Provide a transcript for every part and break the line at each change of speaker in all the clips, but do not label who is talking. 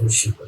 خوشی کو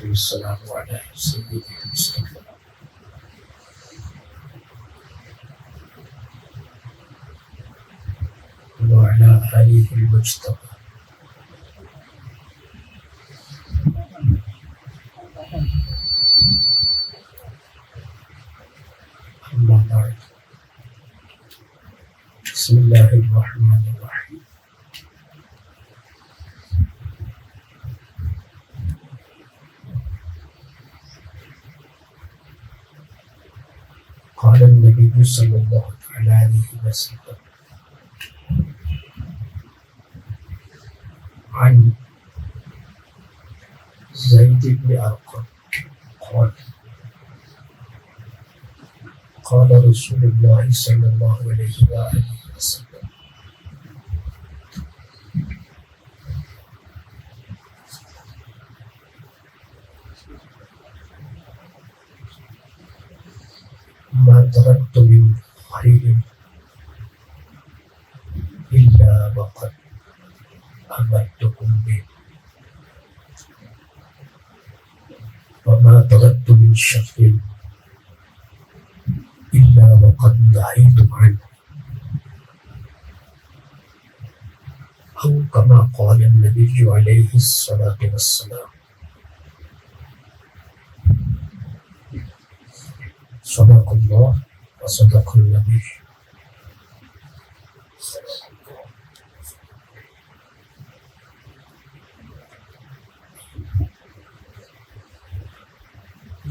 السلام علیہ سیدنا مصطفیٰ وعلى آلہ المجتبى اما بعد بسم اللہ الرحمن الرحیم قال النبي صلى الله عليه وسلم عن زيد بن أرقم قال قال رسول الله صلى الله عليه وآله وسلم ما تركت من خير إلا وقد أمرتكم به وما تركت من شر إلا وقد نهيتم عنه أو كما قال النبي عليه الصلاة والسلام صدق الله وصدق النبي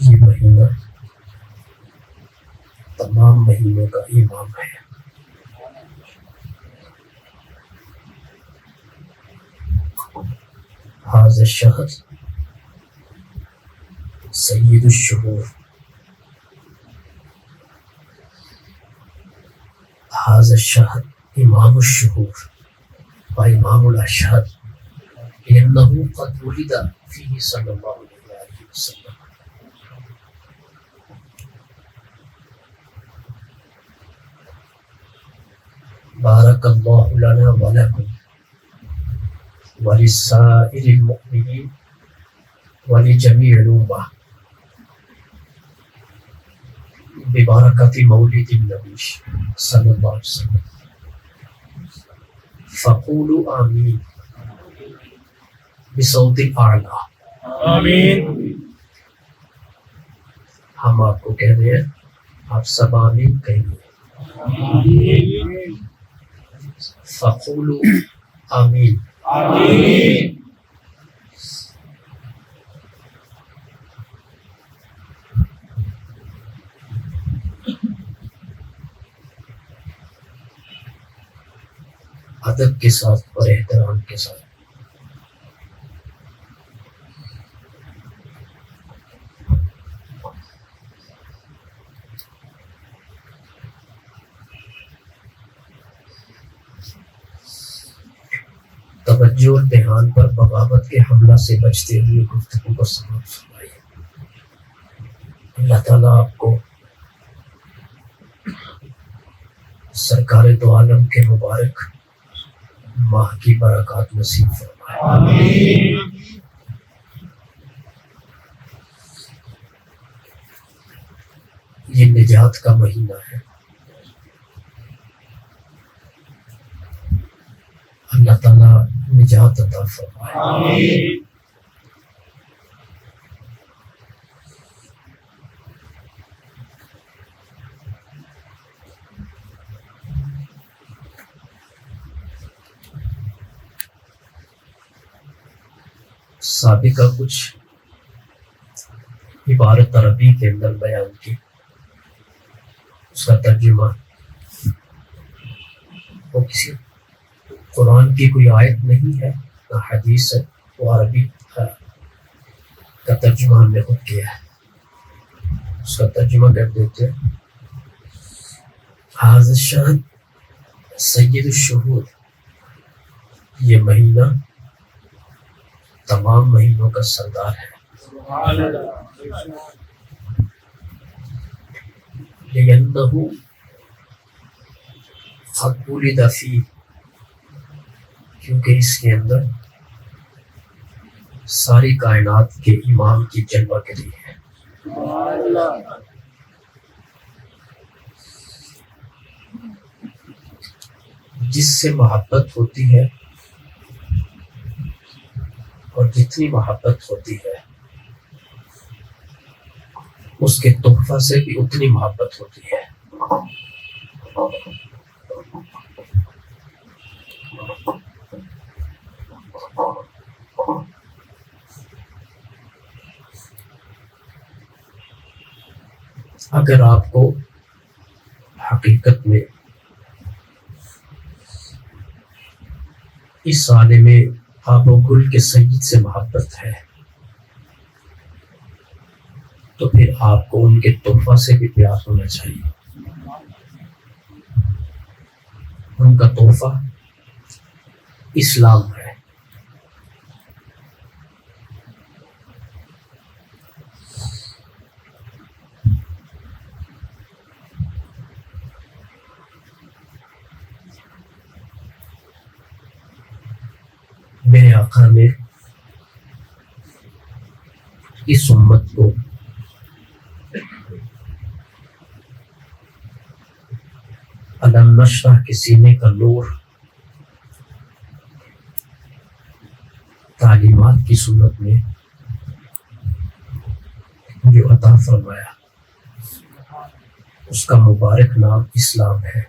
یہ مہینہ تمام مہینوں کا امام ہے۔ هذا الشهر سید الشهور، هذا الشهر امام الشهور وامام الاشهر لأنه قد ولد فيه صلى الله عليه وسلم۔ بارک اللہ لنا ولکم ولسائر المؤمنین ولجمیع الامة ببرکۃ مولد النبی صلی اللہ علیہ وسلم۔ فقولوا آمین بصوت اعلیٰ،
آمین۔
ہم آپ کو کہہ رہے ہیں، آپ سب آمین کہیں۔ فقولوا آمین،
آمین۔
ادب کے ساتھ اور احترام کے ساتھ توجہ اور دھیان پر بغاوت کے حملہ سے بچتے ہوئے گفتگو کو سماعت فرمائیے۔ اللہ تعالیٰ آپ کو سرکار دو عالم کے مبارک ماہ کی برکات نصیب فرمائے۔
آمین۔
یہ نجات کا مہینہ ہے۔ اللہ تعالیٰ نجات عطا فرمائے۔
آمین۔
سابقہ کچھ عبارت عربی کے اندر بیان کی، اس کا ترجمہ وہ کسی قرآن کی کوئی آیت نہیں ہے نہ حدیث ہے، وہ عربی کا ترجمہ ہم نے خود کیا ہے۔ اس کا ترجمہ کر دیتے ہیں، ھذا الشہر سید الشہور، یہ مہینہ تمام مہینوں کا سردار ہے۔ لِأَنَّهُ قد ولد فیہ، کیونکہ اس کے اندر ساری کائنات کے امام کی جلوہ گری ہے۔ جس سے محبت ہوتی ہے اور جتنی محبت ہوتی ہے اس کے تحفہ سے بھی اتنی محبت ہوتی ہے۔ اگر آپ کو حقیقت میں اس عالم آب و گل کے سید سے محبت ہے تو پھر آپ کو ان کے تحفہ سے بھی پیار ہونا چاہیے۔ ان کا تحفہ اسلام ہے۔ میرے آقا نے اس امت کو علم نشرح کے سینے کا نور تعلیمات کی صورت میں جو عطا فرمایا، اس کا مبارک نام اسلام ہے۔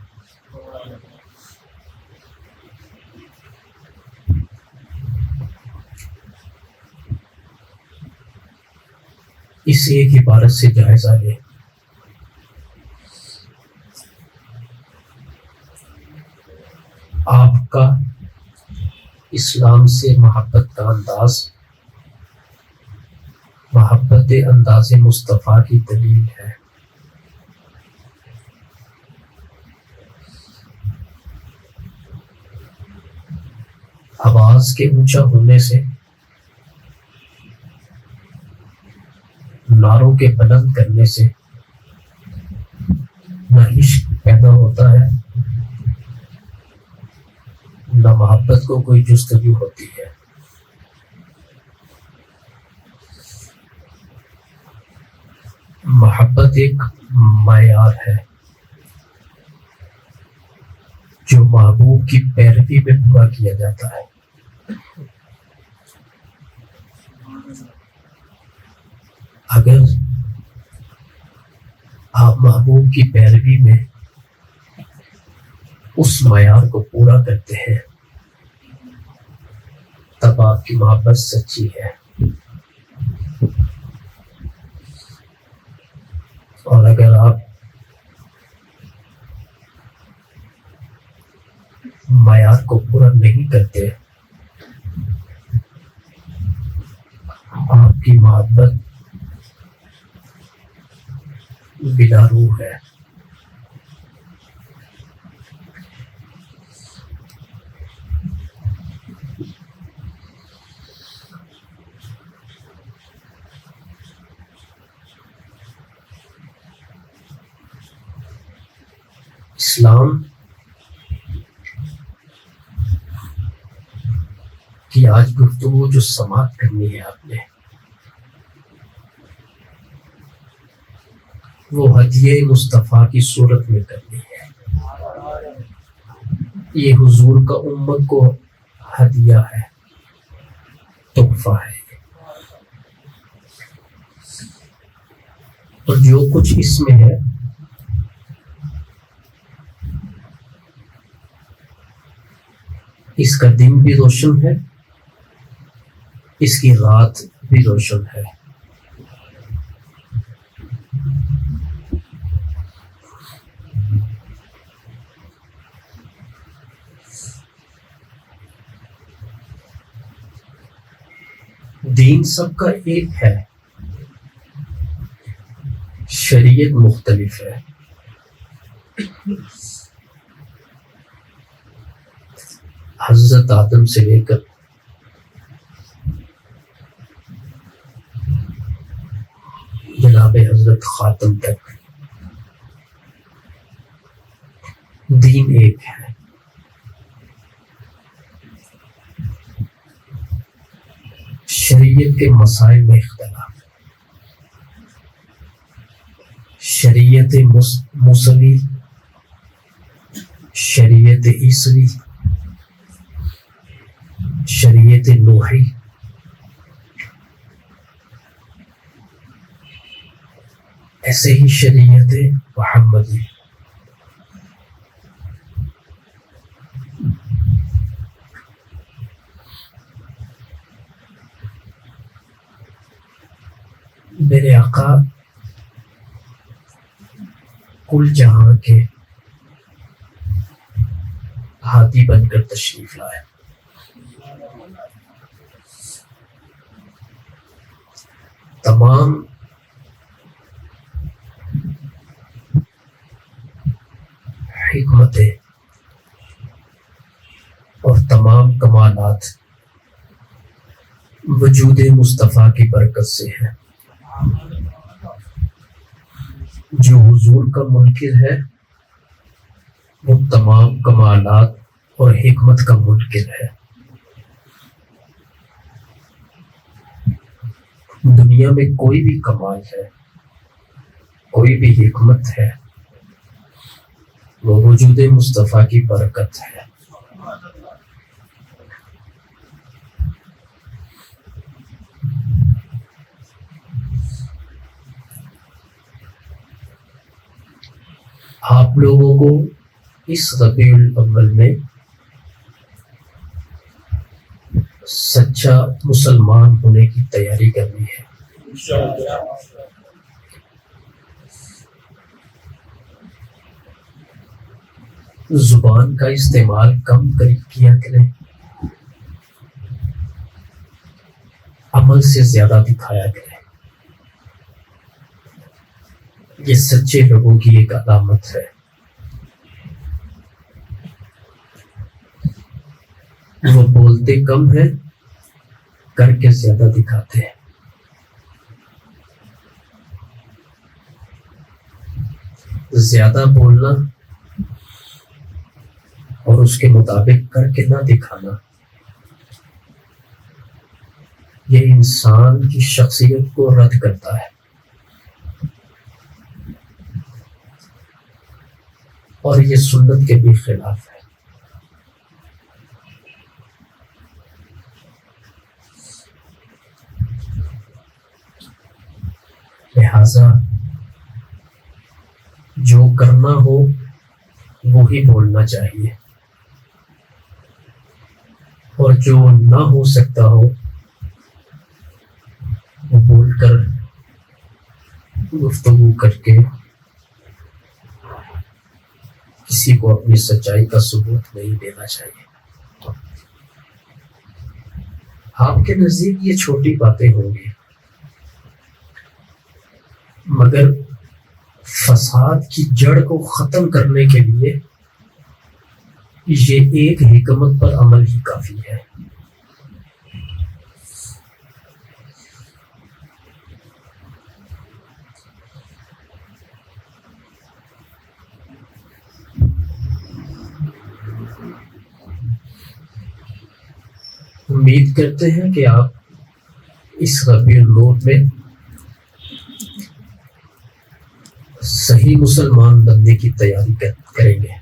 اس ایک عبارت سے جائزہ لے، آپ کا اسلام سے محبت کا انداز محبت انداز مصطفیٰ کی دلیل ہے۔ آواز کے اونچا ہونے سے، نعروں کے بلند کرنے سے نہ عشق پیدا ہوتا ہے نہ محبت کو کوئی جستجو ہوتی ہے۔ محبت ایک معیار ہے جو محبوب کی پیروی میں پورا کیا جاتا ہے۔ اگر آپ محبوب کی پیروی میں اس معیار کو پورا کرتے ہیں تب آپ کی محبت سچی ہے، اور اگر آپ معیار کو پورا نہیں کرتے آپ کی محبت بلا روح ہے۔ اسلام کی آج گفتگو جو سماعت کرنی ہے آپ نے، وہ ہدیہ مصطفیٰ کی صورت میں کرنی ہے۔ یہ حضور کا امت کو ہدیہ ہے، تحفہ ہے، اور جو کچھ اس میں ہے اس کا دن بھی روشن ہے اس کی رات بھی روشن ہے۔ دین سب کا ایک ہے، شریعت مختلف ہے۔ حضرت آدم سے لے کر جناب حضرت خاتم تک دین ایک ہے۔ شریعت کے مسائل میں اختلاف، شریعت موسوی، شریعت عیسوی، شریعت نوحی، ایسے ہی شریعت محمدی۔ میرے آقا کل جہاں کے ہادی بن کر تشریف لائے۔ تمام حکمتیں اور تمام کمالات وجود مصطفیٰ کی برکت سے ہیں۔ جو حضور کا منکر ہے وہ تمام کمالات اور حکمت کا منکر ہے۔ دنیا میں کوئی بھی کمال ہے، کوئی بھی حکمت ہے، وہ وجود مصطفیٰ کی برکت ہے۔ آپ لوگوں کو اس ربیع الاول میں سچا مسلمان ہونے کی تیاری کرنی ہے۔ زبان کا استعمال کم کیا کریں، عمل سے زیادہ دکھایا کریں۔ یہ سچے لوگوں کی ایک علامت ہے۔ وہ بولتے کم ہیں، کر کے زیادہ دکھاتے ہیں۔ زیادہ بولنا اور اس کے مطابق کر کے نہ دکھانا، یہ انسان کی شخصیت کو رد کرتا ہے اور یہ سنت کے بھی خلاف ہے۔ لہذا جو کرنا ہو وہی بولنا چاہیے، اور جو نہ ہو سکتا ہو وہ بول کر گفتگو کر کے کسی کو اپنی سچائی کا ثبوت نہیں دینا چاہیے۔ آپ کے نزدیک یہ چھوٹی باتیں ہوں گی، مگر فساد کی جڑ کو ختم کرنے کے لیے یہ ایک حکمت پر عمل ہی کافی ہے۔ امید کرتے ہیں کہ آپ اس ربیع الاول میں صحیح مسلمان بننے کی تیاری کریں گے۔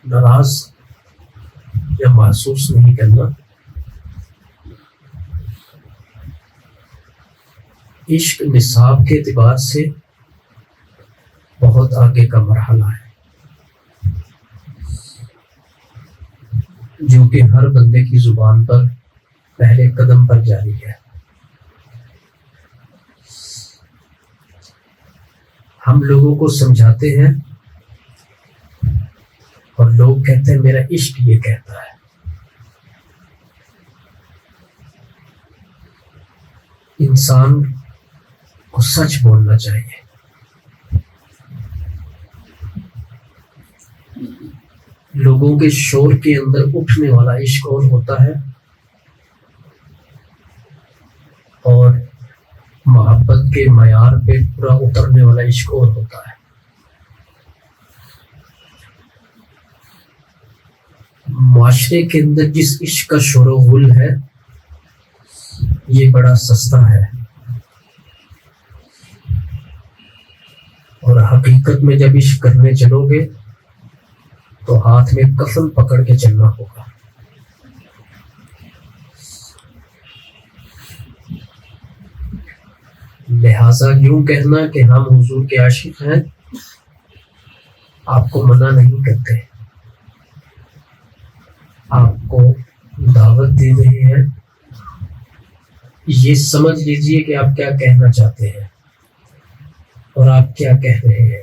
ناراض یا محسوس نہیں کرنا، عشق نصاب کے اعتبار سے بہت آگے کا مرحلہ ہے۔ جو کہ ہر بندے کی زبان پر پہلے قدم پر جاری ہے. ہم لوگوں کو سمجھاتے ہیں اور لوگ کہتے ہیں میرا عشق یہ کہتا ہے. انسان کو سچ بولنا چاہیے. لوگوں کے شور کے اندر اٹھنے والا عشق اور ہوتا ہے اور محبت کے معیار پہ پورا اترنے والا عشق اور ہوتا ہے. معاشرے کے اندر جس عشق کا شور و غل ہے یہ بڑا سستا ہے اور حقیقت میں جب عشق کرنے چلو گے تو ہاتھ میں کفن پکڑ کے چلنا ہوگا. لہذا یوں کہنا کہ ہم حضور کے عاشق ہیں آپ کو منع نہیں کرتے، آپ کو دعوت دے رہے ہیں. یہ سمجھ لیجئے کہ آپ کیا کہنا چاہتے ہیں اور آپ کیا کہہ رہے ہیں.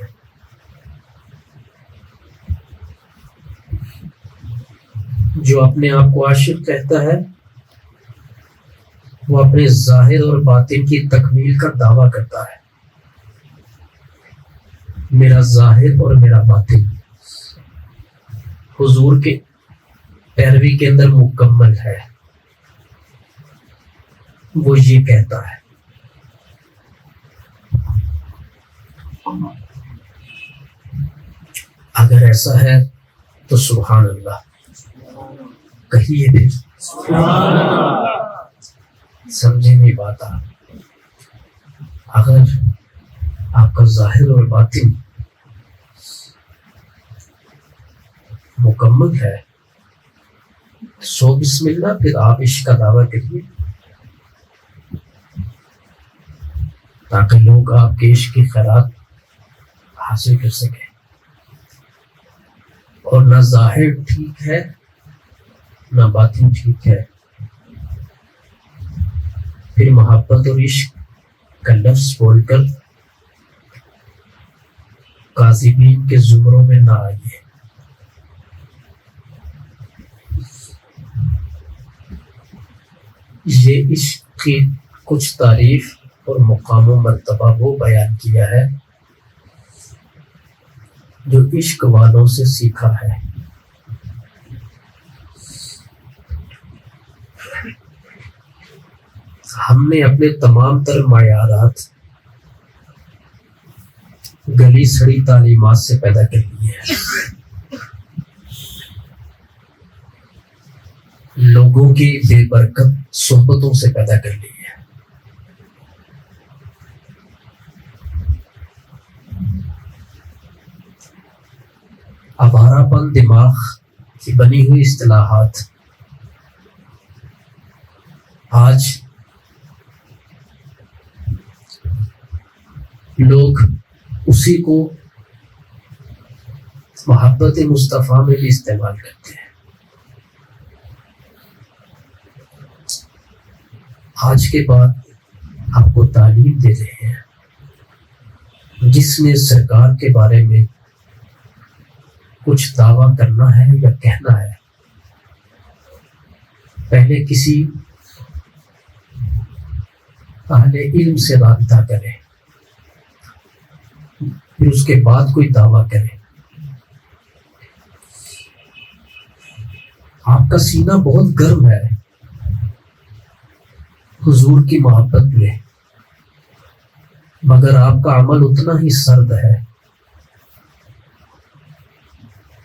جو اپنے آپ کو عاشق کہتا ہے وہ اپنے ظاہر اور باطن کی تکمیل کا دعویٰ کرتا ہے. میرا ظاہر اور میرا باطن حضور کے پیروی کے اندر مکمل ہے، وہ یہ کہتا ہے. اگر ایسا ہے تو سبحان اللہ کہیے بھی. سمجھیں گے بات آپ. اگر آپ کا ظاہر اور باطن مکمل ہے سو بسم اللہ، پھر آپ عشق کا دعویٰ کریے تاکہ لوگ آپ کے عشق کی خیرات حاصل کر سکیں. اور نہ ظاہر ٹھیک ہے نہ باطن ٹھیک ہے پھر محبت اور عشق کا لفظ بول کر کاذبین کے زمروں میں نہ آئیے. یہ عشق کی کچھ تعریف اور مقام و مرتبہ وہ بیان کیا ہے جو عشق والوں سے سیکھا ہے. ہم نے اپنے تمام تر معیارات گلی سڑی تعلیمات سے پیدا کر لیے ہیں. لوگوں کی بے برکت صحبتوں سے پیدا کر لی ہے. آوارہ پن دماغ کی بنی ہوئی اصطلاحات آج لوگ اسی کو محبت مصطفیٰ میں بھی استعمال کرتے ہیں. آج کے بعد آپ کو تعلیم دے رہے ہیں جس نے سرکار کے بارے میں کچھ دعویٰ کرنا ہے یا کہنا ہے پہلے کسی اہل علم سے رابطہ کرے پھر اس کے بعد کوئی دعویٰ کرے. آپ کا سینہ بہت گرم ہے حضور کی محبت میں مگر آپ کا عمل اتنا ہی سرد ہے.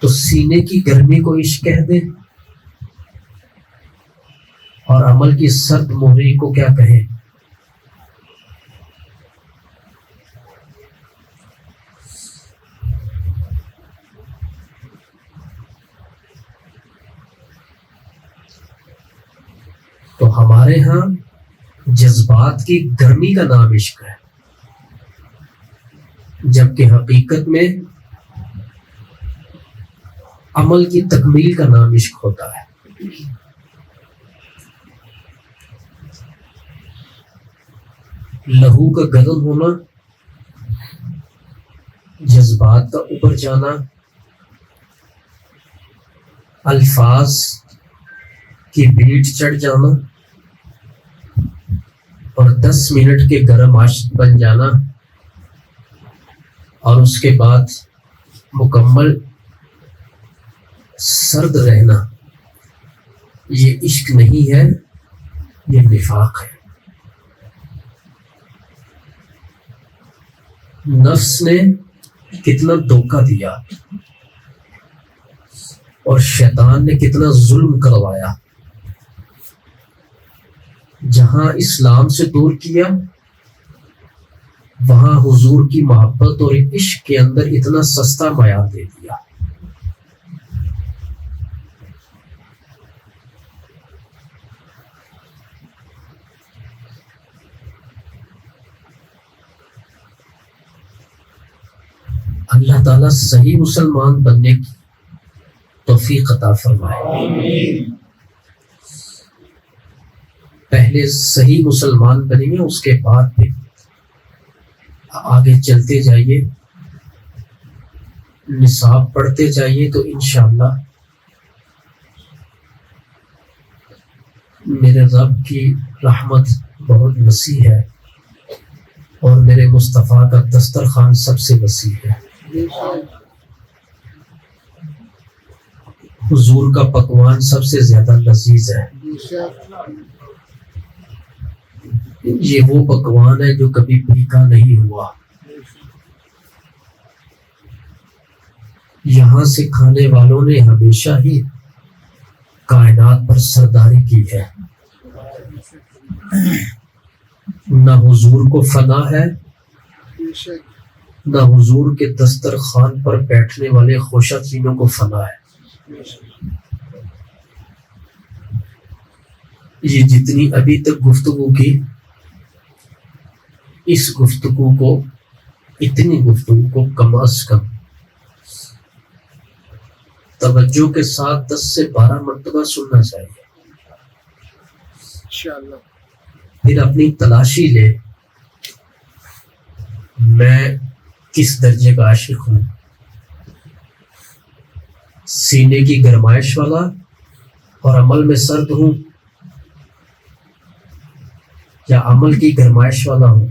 تو سینے کی گرمی کو عشق کہہ دیں اور عمل کی سرد مہری کو کیا کہیں. تو ہمارے ہاں جذبات کی گرمی کا نام عشق ہے جبکہ حقیقت میں عمل کی تکمیل کا نام عشق ہوتا ہے. لہو کا گرم ہونا، جذبات کا اوپر جانا، الفاظ کی بیٹ چڑھ جانا اور 10 منٹ کے گرم عاشق بن جانا اور اس کے بعد مکمل سرد رہنا، یہ عشق نہیں ہے، یہ نفاق ہے۔ نفس نے کتنا دھوکہ دیا اور شیطان نے کتنا ظلم کروایا، جہاں اسلام سے دور کیا وہاں حضور کی محبت اور عشق کے اندر اتنا سستا معیار دے دیا۔ اللہ تعالیٰ صحیح مسلمان بننے کی توفیق عطا فرمائے۔ پہلے صحیح مسلمان بنیں گے، اس کے بعد بھی آگے چلتے جائیے، نصاب پڑھتے جائیے تو انشاءاللہ میرے رب کی رحمت بہت وسیع ہے اور میرے مصطفیٰ کا دسترخوان سب سے وسیع ہے۔ حضور کا پکوان سب سے زیادہ لذیذ ہے۔ یہ وہ پکوان ہے جو کبھی پھیکا نہیں ہوا۔ یہاں سے کھانے والوں نے ہمیشہ ہی کائنات پر سرداری کی ہے۔ نہ حضور کو فنا ہے، نہ حضور کے دسترخوان پر بیٹھنے والے خوشچینوں کو فنا ہے۔ یہ جتنی ابھی تک گفتگو کی، اس گفتگو کو، اتنی گفتگو کو کم از کم توجہ کے ساتھ 10 سے 12 مرتبہ سننا چاہیے۔ پھر اپنی تلاشی لے، میں کس درجے کا عاشق ہوں؟ سینے کی گرمائش والا اور عمل میں سرد ہوں، یا عمل کی گرمائش والا ہوں؟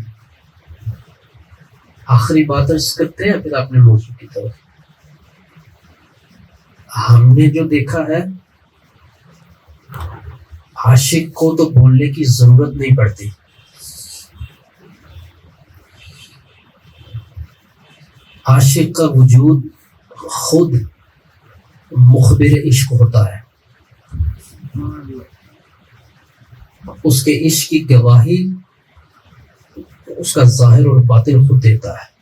آخری بات عرض کرتے ہیں پھر اپنے موضوع کی طرف۔ ہم نے جو دیکھا ہے، عاشق کو تو بولنے کی ضرورت نہیں پڑتی، عاشق کا وجود خود مخبر عشق ہوتا ہے، اس کے عشق کی گواہی اس کا ظاہر اور باطن خود دیتا ہے۔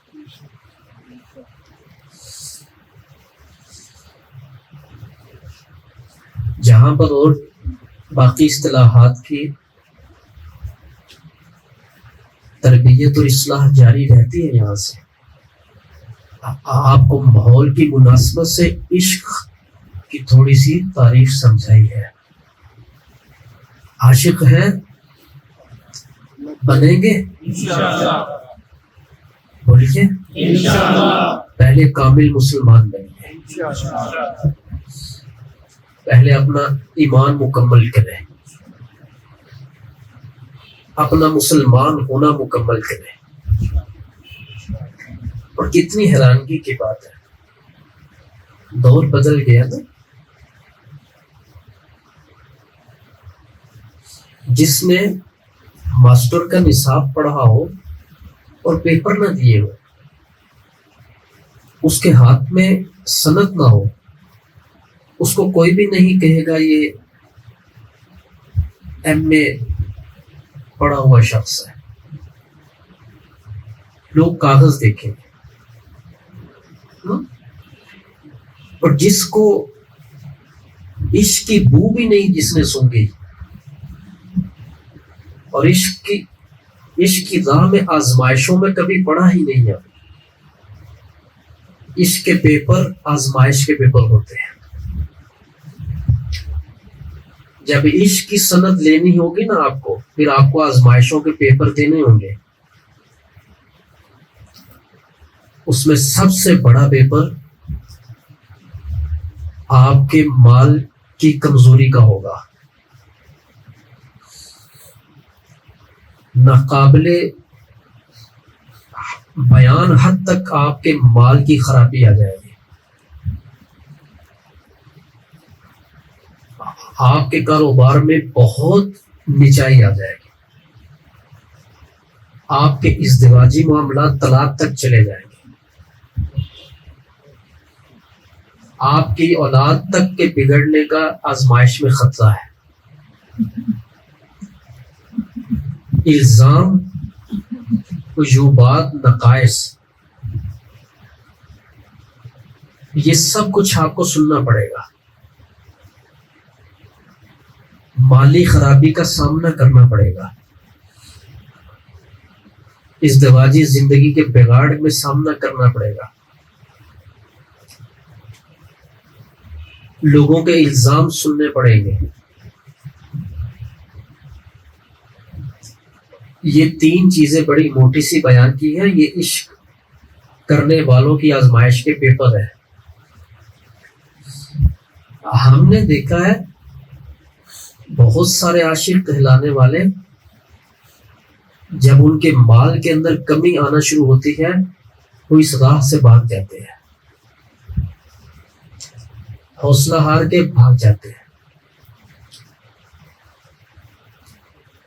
جہاں پر اور باقی اصطلاحات کی تربیت اور اصلاح جاری رہتی ہے، یہاں سے آپ کو ماحول کی مناسبت سے عشق کی تھوڑی سی تعریف سمجھائی ہے۔ عاشق ہیں، بنیں گے بولیے پہلے کامل مسلمان بنیں گے، پہلے اپنا ایمان مکمل کریں، اپنا مسلمان ہونا مکمل کریں۔ اور کتنی حیرانگی کی بات ہے، دور بدل گیا نا۔ جس نے ماسٹر کا نصاب پڑھا ہو اور پیپر نہ دیے ہو، اس کے ہاتھ میں سند نہ ہو، اس کو کوئی بھی نہیں کہے گا یہ ایم.اے پڑھا ہوا شخص ہے۔ لوگ کاغذ دیکھیں گے، اور جس کو عشق کی بو بھی نہیں جس نے سونگی، اور عشق کی راہ میں آزمائشوں میں کبھی پڑھا ہی نہیں ہے۔ عشق کے پیپر آزمائش کے پیپر ہوتے ہیں۔ جب عشق کی سند لینی ہوگی نا آپ کو، پھر آپ کو آزمائشوں کے پیپر دینے ہوں گے. اس میں سب سے بڑا پیپر آپ کے مال کی کمزوری کا ہوگا. ناقابل بیان حد تک آپ کے مال کی خرابی آ جائے گی. آپ کے کاروبار میں بہت نچائی آ جائے گی. آپ کے ازدواجی معاملات طلاق تک چلے جائیں گے. آپ کی اولاد تک کے بگڑنے کا آزمائش میں خطرہ ہے. الزام، عیوبات، نقائص، یہ سب کچھ آپ کو سننا پڑے گا. مالی خرابی کا سامنا کرنا پڑے گا. ازدواجی زندگی کے بگاڑ میں سامنا کرنا پڑے گا. لوگوں کے الزام سننے پڑیں گے. یہ 3 چیزیں بڑی موٹی سی بیان کی ہے. یہ عشق کرنے والوں کی آزمائش کے پیپر ہے. ہم نے دیکھا ہے بہت سارے عاشق کہلانے والے جب ان کے مال کے اندر کمی آنا شروع ہوتی ہے وہ اس راہ سے بھاگ جاتے ہیں، حوصلہ ہار کے بھاگ جاتے ہیں.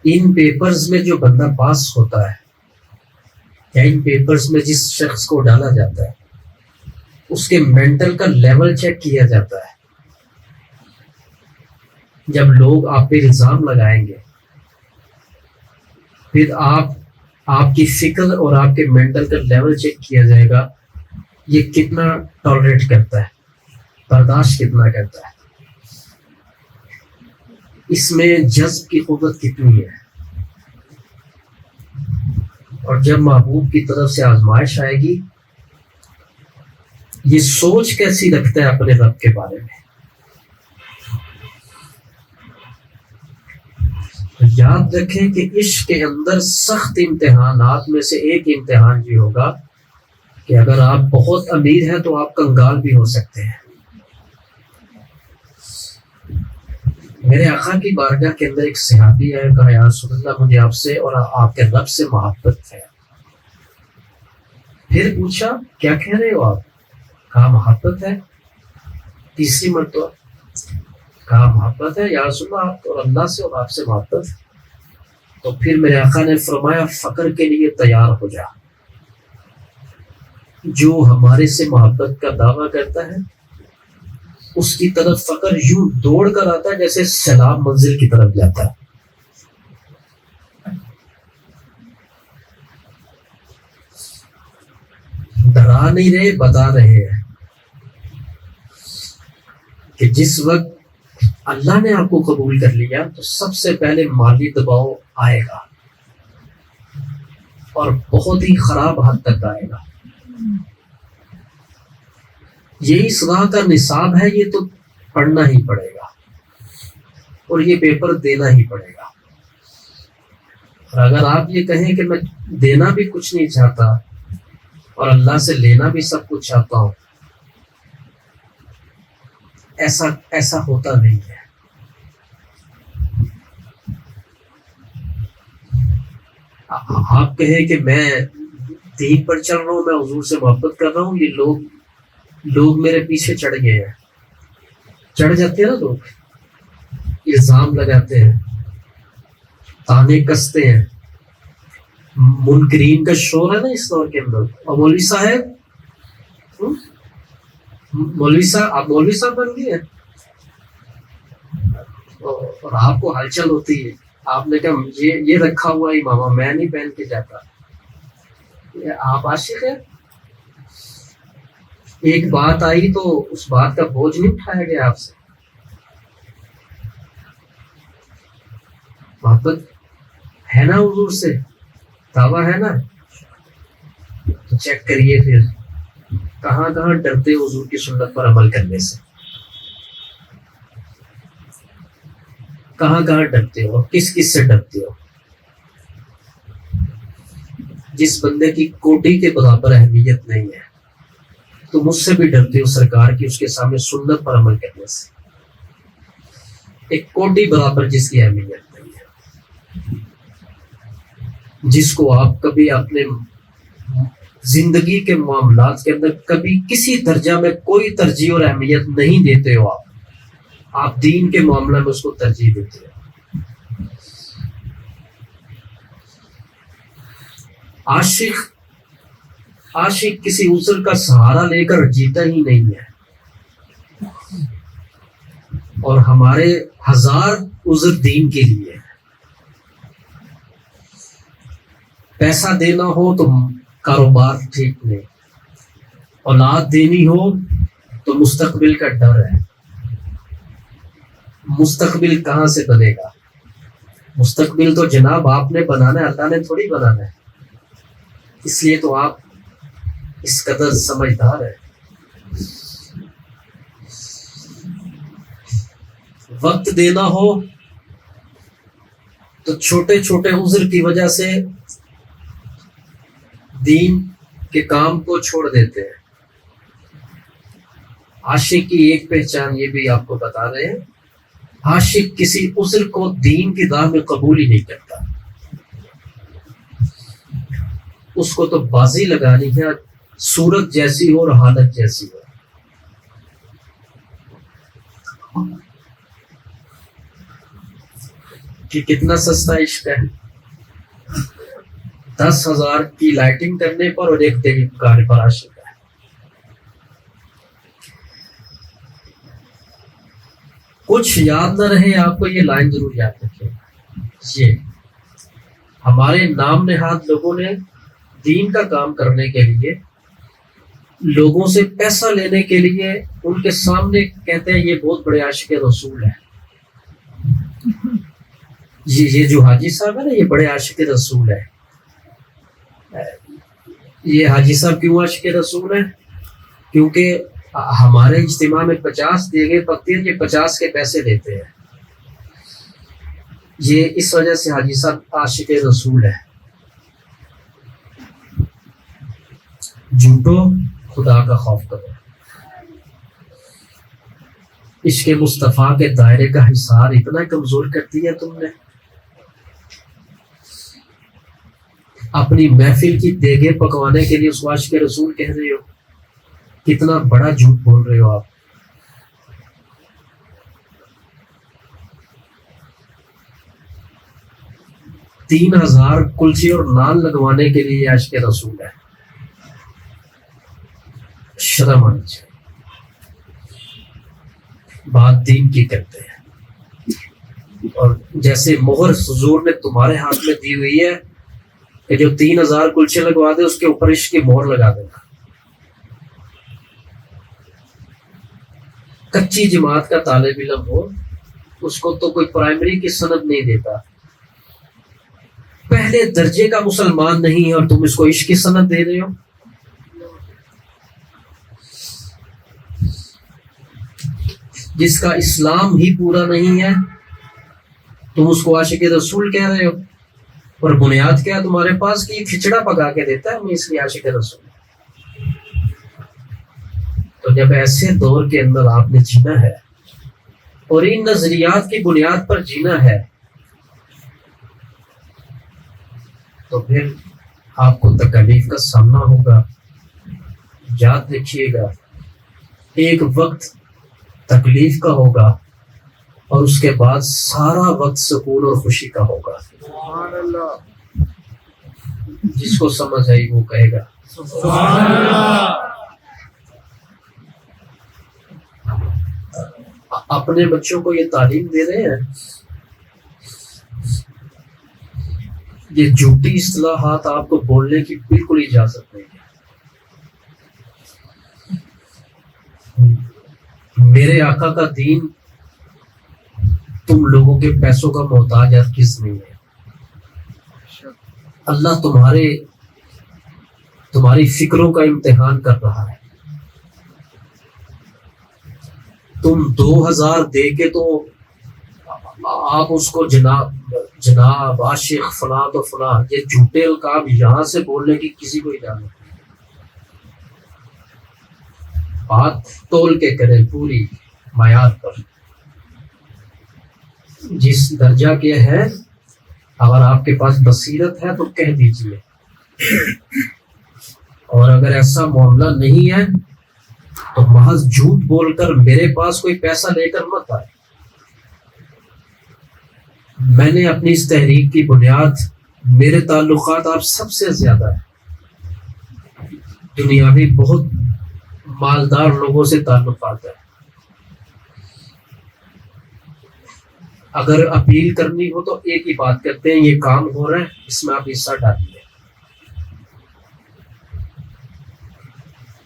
ان پیپرز میں جو بندہ پاس ہوتا ہے یا ان پیپرز میں جس شخص کو ڈالا جاتا ہے اس کے مینٹل کا لیول چیک کیا جاتا ہے. جب لوگ آپ پہ الزام لگائیں گے پھر آپ کی فکر اور آپ کے مینٹل کا لیول چیک کیا جائے گا. یہ کتنا ٹالریٹ کرتا ہے، برداشت کتنا کرتا ہے، اس میں جذب کی قوت کتنی ہے. اور جب محبوب کی طرف سے آزمائش آئے گی یہ سوچ کیسی رکھتا ہے اپنے رب کے بارے میں. یاد رکھیں کہ عشق کے اندر سخت امتحانات میں سے ایک امتحان یہ ہوگا کہ اگر آپ بہت امیر ہیں تو آپ کنگال بھی ہو سکتے ہیں. میرے آقا کی بارگاہ کے اندر ایک صحابی ہے، کہا یا رسول اللہ مجھے آپ سے اور آپ کے رب سے محبت ہے. پھر پوچھا کیا کہہ رہے ہو آپ؟ کہا محبت ہے. تیسری مرتبہ کہا محبت ہے یا رسول اللہ آپ اور اللہ سے اور آپ سے محبت. تو پھر میرے آقا نے فرمایا فقر کے لیے تیار ہو جا. جو ہمارے سے محبت کا دعویٰ کرتا ہے اس کی طرف فقر یوں دوڑ کر آتا ہے جیسے سیلاب منزل کی طرف جاتا ہے. ڈرا نہیں رہے، بتا رہے ہیں کہ جس وقت اللہ نے آپ کو قبول کر لیا تو سب سے پہلے مالی دباؤ آئے گا اور بہت ہی خراب حد تک آئے گا. یہی صلاح کا نصاب ہے، یہ تو پڑھنا ہی پڑے گا اور یہ پیپر دینا ہی پڑے گا. اور اگر آپ یہ کہیں کہ میں دینا بھی کچھ نہیں چاہتا اور اللہ سے لینا بھی سب کچھ چاہتا ہوں، ایسا ہوتا نہیں ہے. آپ کہیں کہ میں دین پر چل رہا ہوں، میں حضور سے محبت کر رہا ہوں، یہ لوگ میرے پیچھے چڑھ گئے ہیں. چڑھ جاتے ہیں نا لوگ، الزام لگاتے ہیں، تانے کستے ہیں. منکرین کا شور ہے نا اس دور کے اندر. اور مولوی صاحب آپ مولوی صاحب بن گئے ہیں اور آپ کو ہلچل ہوتی ہے. آپ نے کہا یہ رکھا ہوا امامہ میں نہیں پہن کے جاتا. آپ عاشق ہیں. ایک بات آئی تو اس بات کا بوجھ نہیں اٹھایا گیا آپ سے. محبت ہے نا حضور سے، دعویٰ ہے نا، تو چیک کریے پھر کہاں کہاں ڈرتے حضور کی سنت پر عمل کرنے سے. کہاں کہاں ڈرتے ہو، کس کس سے ڈرتے ہو؟ جس بندے کی کوٹی کے برابر اہمیت نہیں ہے تم اس سے بھی ڈرتے ہو سرکار کی، اس کے سامنے سنت پر عمل کرنے سے۔ ایک کوٹی برابر جس کی اہمیت نہیں ہے، جس کو آپ کبھی اپنے زندگی کے معاملات کے اندر کبھی کسی درجہ میں کوئی ترجیح اور اہمیت نہیں دیتے ہو، آپ دین کے معاملے میں اس کو ترجیح دیتے ہو۔ عاشق کسی عذر کا سہارا لے کر جیتا ہی نہیں ہے، اور ہمارے ہزار عذر دین کے لیے ہے۔ پیسہ دینا ہو تو کاروبار ٹھیک نہیں، اولاد دینی ہو تو مستقبل کا ڈر ہے۔ مستقبل کہاں سے بنے گا؟ مستقبل تو جناب آپ نے بنانا ہے، اللہ نے تھوڑی بنانا ہے۔ اس لیے تو آپ اس قدر سمجھدار ہیں۔ وقت دینا ہو تو چھوٹے چھوٹے عذر کی وجہ سے دین کے کام کو چھوڑ دیتے ہیں۔ عاشق کی ایک پہچان یہ بھی آپ کو بتا رہے ہیں، عاشق کسی عذر کو دین کی راہ میں قبول ہی نہیں کرتا، اس کو تو بازی لگانی ہے، صورت جیسی ہو اور حالت جیسی ہو۔ کہ کتنا سستا عشق ہے، 10,000 کی لائٹنگ کرنے پر اور ایک دیوی پکارے پر عاشق ہے۔ کچھ یاد نہ رہے آپ کو، یہ لائن ضرور یاد رکھیں۔ یہ ہمارے نام نہاد لوگوں نے دین کا کام کرنے کے لیے، لوگوں سے پیسہ لینے کے لیے ان کے سامنے کہتے ہیں یہ بہت بڑے عاشق رسول ہیں۔ یہ جو حاجی صاحب ہے نا، یہ بڑے عاشق رسول ہے۔ یہ حاجی صاحب کیوں عاشق رسول ہیں؟ کیونکہ ہمارے اجتماع میں 50 دیگیں پکتی ہیں، یہ 50 کے پیسے لیتے ہیں۔ یہ اس وجہ سے حاجی صاحب عاشق رسول ہے۔ جھوٹو، خدا کا خوف کرو۔ عشق مصطفیٰ کے دائرے کا حصار اتنا کمزور کر دیا تم نے، اپنی محفل کی دیگیں پکوانے کے لیے اس کو عاشق رسول کہہ رہے ہو۔ کتنا بڑا جھوٹ بول رہے ہو آپ۔ تین 3,000 کلچے اور نان لگوانے کے لیے عاشق رسول ہے۔ شرم آنی چاہیے، بات دین کی کرتے ہیں۔ اور جیسے مہر حضور نے تمہارے ہاتھ میں دی ہوئی ہے کہ جو 3,000 کلچے لگوا دے اس کے اوپر عشق کی مہر لگا دینا۔ کچی جماعت کا طالب علم ہو، اس کو تو کوئی پرائمری کی سند نہیں دیتا، پہلے درجے کا مسلمان نہیں ہے اور تم اس کو عشق کی سند دے رہے ہو۔ جس کا اسلام ہی پورا نہیں ہے تم اس کو عاشق رسول کہہ رہے ہو، اور بنیاد کیا تمہارے پاس کہ یہ کھچڑا پکا کے دیتا ہے، میں اس لیے عاشق رسول۔ تو جب ایسے دور کے اندر آپ نے جینا ہے اور ان نظریات کی بنیاد پر جینا ہے، تو پھر آپ کو تکلیف کا سامنا ہوگا۔ یاد رکھیے گا، ایک وقت تکلیف کا ہوگا اور اس کے بعد سارا وقت سکون اور خوشی کا ہوگا۔
سبحان اللہ،
جس کو سمجھ آئی وہ کہے گا
سبحان اللہ۔
اپنے بچوں کو یہ تعلیم دے رہے ہیں، یہ جھوٹی اصطلاحات آپ کو بولنے کی بالکل اجازت نہیں ہے۔ میرے آقا کا دین تم لوگوں کے پیسوں کا محتاج ہرگز نہیں ہے۔ اللہ تمہاری فکروں کا امتحان کر رہا ہے۔ تم 2,000 دے کے تو آپ اس کو جناب عاشق فلاں تو فلاں، یہ جھوٹے القاب یہاں سے بولنے کی کسی کو اجازت نہیں۔ بات تول کے کریں پوری معیار پر، جس درجہ کے ہے اگر آپ کے پاس بصیرت ہے تو کہہ دیجئے، اور اگر ایسا معاملہ نہیں ہے تو محض جھوٹ بول کر میرے پاس کوئی پیسہ لے کر مت آئے۔ میں نے اپنی اس تحریک کی بنیاد، میرے تعلقات آپ سب سے زیادہ ہیں، دنیاوی بہت مالدار لوگوں سے تعلقات ہیں۔ اگر اپیل کرنی ہو تو ایک ہی بات کرتے ہیں، یہ کام ہو رہا ہے، اس میں آپ حصہ ڈالیے،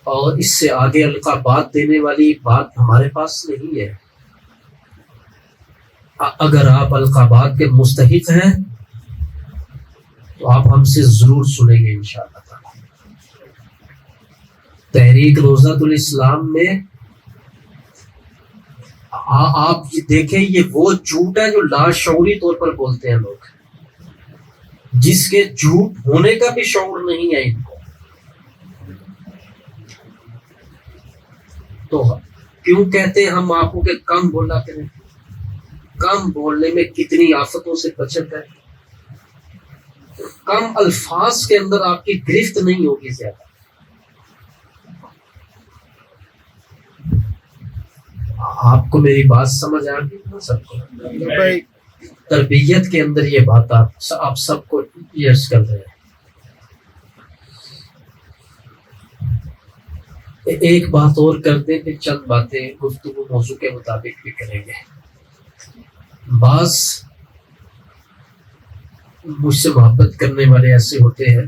اور اس سے آگے القابات دینے والی بات ہمارے پاس نہیں ہے۔ اگر آپ القابات کے مستحق ہیں تو آپ ہم سے ضرور سنیں گے انشاءاللہ تعالی۔ تحریک روضۃ الاسلام میں آپ دیکھیں، یہ وہ جھوٹ ہے جو لاشعوری طور پر بولتے ہیں لوگ، جس کے جھوٹ ہونے کا بھی شعور نہیں ہے ان کو۔ تو کیوں کہتے ہیں ہم آپ کو کہ کم بولا کریں؟ کم بولنے میں کتنی آفتوں سے بچت ہے۔ کم الفاظ کے اندر آپ کی گرفت نہیں ہوگی زیادہ۔ آپ کو میری بات سمجھ آ گئی نا سب کو؟
بھائی
تربیت کے اندر یہ بات آپ سب کو یس کر رہے ہیں۔ ایک بات اور کر دیں، پھر چند باتیں گفتگو موضوع کے مطابق بھی کریں گے۔ بعض مجھ سے محبت کرنے والے ایسے ہوتے ہیں،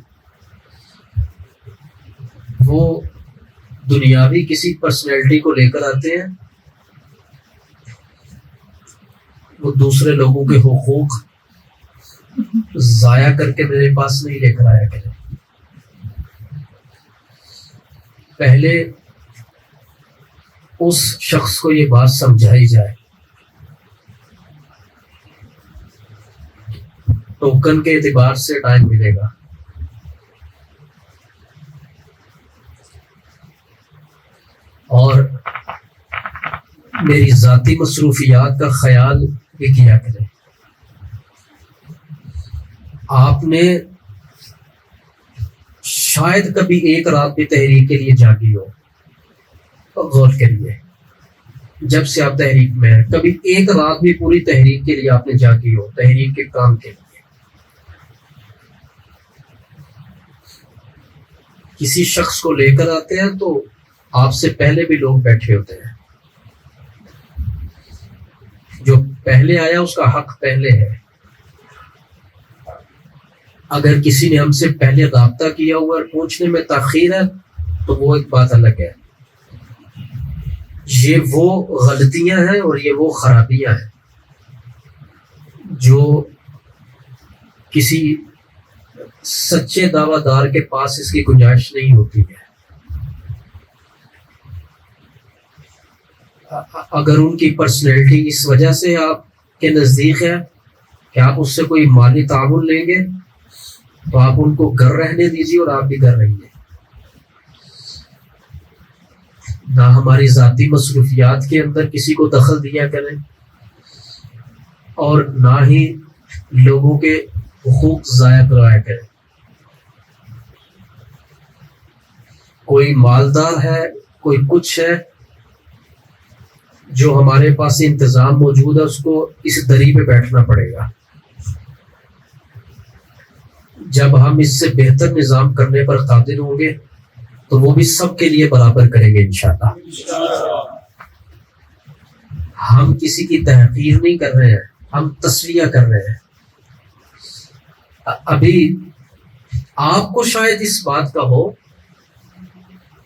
وہ دنیاوی کسی پرسنالٹی کو لے کر آتے ہیں، وہ دوسرے لوگوں کے حقوق ضائع کر کے میرے پاس نہیں لے کر آیا کریں۔ پہلے اس شخص کو یہ بات سمجھائی جائے، ٹوکن کے اعتبار سے ٹائم ملے گا، اور میری ذاتی مصروفیات کا خیال بھی کیا کریں۔ آپ نے شاید کبھی ایک رات بھی تحریک کے لیے جاگی ہو، تو غور کریے، جب سے آپ تحریک میں ہیں کبھی ایک رات بھی پوری تحریک کے لیے آپ نے جاگی ہو، تحریک کے کام کے لیے؟ کسی شخص کو لے کر آتے ہیں تو آپ سے پہلے بھی لوگ بیٹھے ہوتے ہیں، جو پہلے آیا اس کا حق پہلے ہے۔ اگر کسی نے ہم سے پہلے رابطہ کیا ہوا اور پوچھنے میں تاخیر ہے تو وہ ایک بات الگ ہے۔ یہ وہ غلطیاں ہیں اور یہ وہ خرابیاں ہیں جو کسی سچے دعویٰ دار کے پاس اس کی گنجائش نہیں ہوتی ہے۔ اگر ان کی پرسنالٹی اس وجہ سے آپ کے نزدیک ہے کہ آپ اس سے کوئی مالی تعاون لیں گے تو آپ ان کو گھر رہنے دیجیے اور آپ بھی گھر رہیے۔ نہ ہماری ذاتی مصروفیات کے اندر کسی کو دخل دیا کریں، اور نہ ہی لوگوں کے حقوق ضائع کرایا کریں۔ کوئی مالدار ہے، کوئی کچھ ہے، جو ہمارے پاس انتظام موجود ہے، اس کو اس دری پہ بیٹھنا پڑے گا۔ جب ہم اس سے بہتر نظام کرنے پر قادر ہوں گے تو وہ بھی سب کے لیے برابر کریں گے انشاءاللہ۔ ہم کسی کی تحقیر نہیں کر رہے ہیں، ہم تسویہ کر رہے ہیں۔ ابھی آپ کو شاید اس بات کا ہو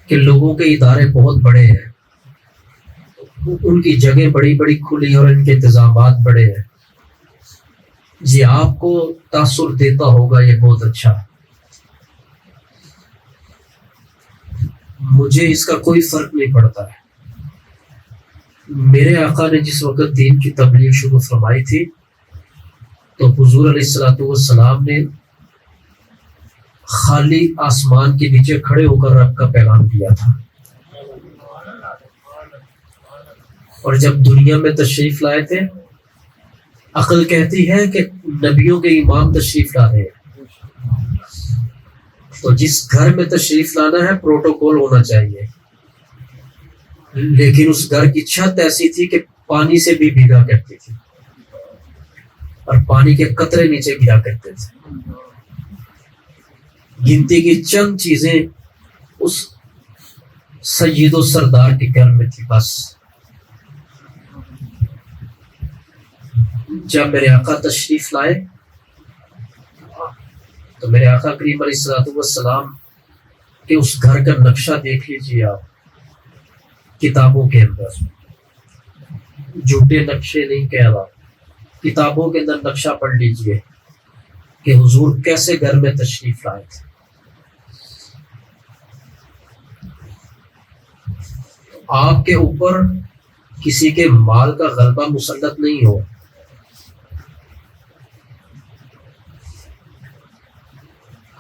کہ لوگوں کے ادارے بہت بڑے ہیں، ان کی جگہ بڑی بڑی کھلی اور ان کے انتظامات بڑے ہیں، یہ آپ کو تاثر دیتا ہوگا، یہ بہت اچھا۔ مجھے اس کا کوئی فرق نہیں پڑتا ہے۔ میرے آقا نے جس وقت دین کی تبلیغ شروع فرمائی تھی تو حضور علیہ الصلوۃ والسلام نے خالی آسمان کے نیچے کھڑے ہو کر رب کا پیغام دیا تھا، اور جب دنیا میں تشریف لائے تھے عقل کہتی ہے کہ نبیوں کے امام تشریف لا رہے ہیں، تو جس گھر میں تشریف لانا ہے پروٹوکول ہونا چاہیے، لیکن اس گھر کی چھت ایسی تھی کہ پانی سے بھی بھیگا کرتی تھی اور پانی کے قطرے نیچے گرا کرتے تھے۔ گنتی کی چند چیزیں اس سید و سردار کے گھر میں تھی بس۔ جب میرے آقا تشریف لائے تو میرے آقا کریم علیہ الصلوۃ والسلام کے اس گھر کا نقشہ دیکھ لیجیے آپ، کتابوں کے اندر، جھوٹے نقشے نہیں کہہ رہا، کتابوں کے اندر نقشہ پڑھ لیجیے کہ حضور کیسے گھر میں تشریف لائے تھے۔ آپ کے اوپر کسی کے مال کا غلبہ مسلط نہیں ہو،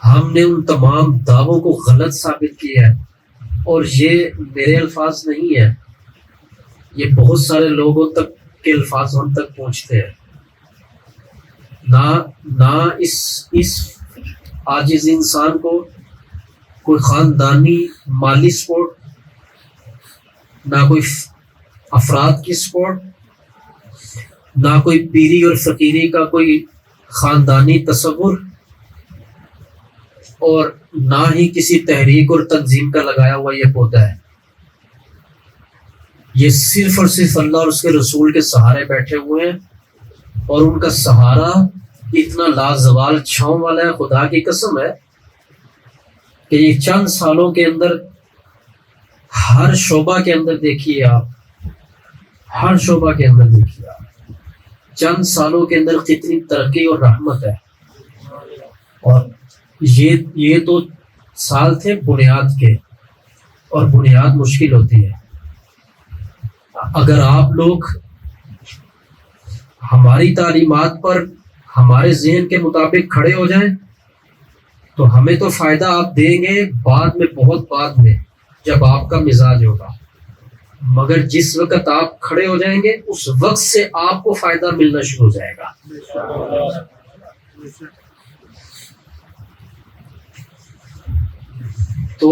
ہم نے ان تمام دعووں کو غلط ثابت کیا ہے، اور یہ میرے الفاظ نہیں ہیں، یہ بہت سارے لوگوں تک کے الفاظ ہم تک پہنچتے ہیں۔ نہ اس عاجز انسان کو کوئی خاندانی مالی سپورٹ، نہ کوئی افراد کی سپورٹ، نہ کوئی پیری اور فقیری کا کوئی خاندانی تصور، اور نہ ہی کسی تحریک اور تنظیم کا لگایا ہوا یہ پودا ہے۔ یہ صرف اور صرف اللہ اور اس کے رسول کے سہارے بیٹھے ہوئے ہیں، اور ان کا سہارا اتنا لازوال چھاؤں والا ہے، خدا کی قسم ہے کہ یہ چند سالوں کے اندر ہر شعبہ کے اندر دیکھیے آپ، ہر شعبہ کے اندر دیکھیے آپ، چند سالوں کے اندر کتنی ترقی اور رحمت ہے۔ اور یہ تو سال تھے بنیاد کے، اور بنیاد مشکل ہوتی ہے۔ اگر آپ لوگ ہماری تعلیمات پر ہمارے ذہن کے مطابق کھڑے ہو جائیں تو ہمیں تو فائدہ آپ دیں گے بعد میں، بہت بعد میں، جب آپ کا مزاج ہوگا، مگر جس وقت آپ کھڑے ہو جائیں گے اس وقت سے آپ کو فائدہ ملنا شروع ہو جائے گا۔ تو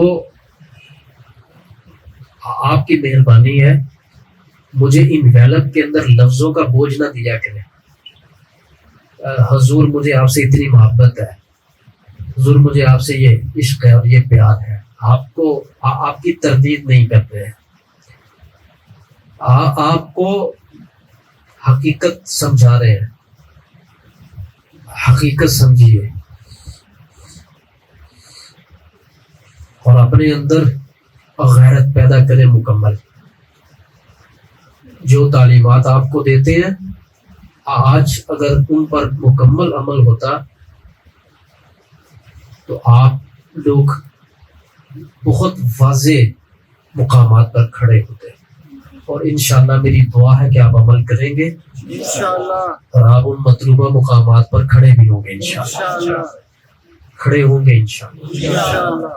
آپ کی مہربانی ہے، مجھے انویلپ کے اندر لفظوں کا بوجھ نہ دیا کریں۔ حضور مجھے آپ سے اتنی محبت ہے، حضور مجھے آپ سے یہ عشق ہے اور یہ پیار ہے، آپ کی تردید نہیں کرتے ہیں، آپ کو حقیقت سمجھا رہے ہیں، حقیقت سمجھیے اور اپنے اندر غیرت پیدا کریں مکمل۔ جو تعلیمات آپ کو دیتے ہیں آج اگر ان پر مکمل عمل ہوتا تو آپ لوگ بہت واضح مقامات پر کھڑے ہوتے، اور انشاءاللہ میری دعا ہے کہ آپ عمل کریں گے
انشاءاللہ،
اور آپ ان مطلوبہ مقامات پر کھڑے بھی ہوں گے انشاءاللہ، کھڑے ہوں گے انشاءاللہ۔
انشاءاللہ۔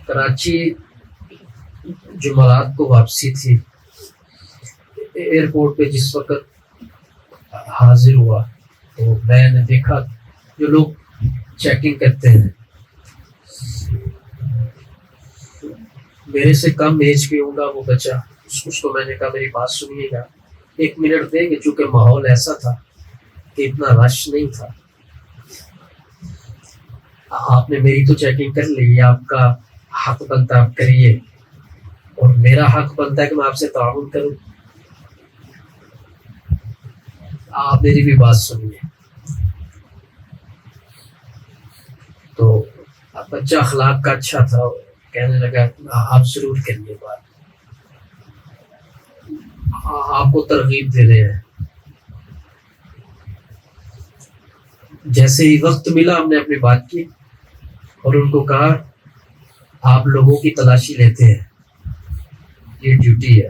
کراچی جمعرات کو واپسی تھی، ایئرپورٹ پہ جس وقت حاضر ہوا تو میں نے دیکھا جو لوگ چیکنگ کرتے ہیں، میرے سے کم ایج پہ ہوگا وہ بچہ، اس کو میں نے کہا میری بات سنیے گا، 1 منٹ دیں گے، چونکہ ماحول ایسا تھا کہ اتنا رش نہیں تھا، آپ نے میری تو چیکنگ کر لی، آپ کا حق بنتا آپ کریے، اور میرا حق بنتا ہے کہ میں آپ سے تعاون کروں، آپ میری بھی بات سنیے۔ تو بچہ اخلاق کا اچھا تھا، کہنے لگا آپ ضرور کریے بات، آپ کو ترغیب دے رہے ہیں۔ جیسے ہی وقت ملا ہم نے اپنی بات کی اور ان کو کہا آپ لوگوں کی تلاشی لیتے ہیں، یہ ڈیوٹی ہے،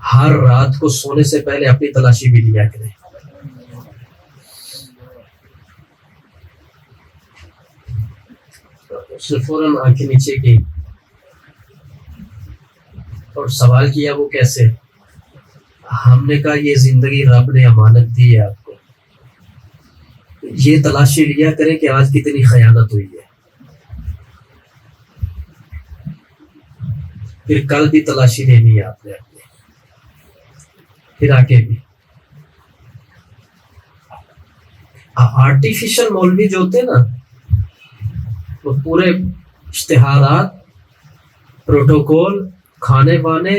ہر رات کو سونے سے پہلے اپنی تلاشی بھی لیا کریں. اس نے فوراً آنکھیں نیچے کی اور سوال کیا وہ کیسے. ہم نے کہا یہ زندگی رب نے امانت دی ہے آپ کو، یہ تلاشی لیا کریں کہ آج کتنی خیانت ہوئی ہے، پھر کل بھی تلاشی لینی ہے آپ نے اپنے، پھر آگے بھی. آرٹیفیشل مولوی جو ہوتے ہیں نا، وہ پورے اشتہارات، پروٹوکول، کھانے وانے،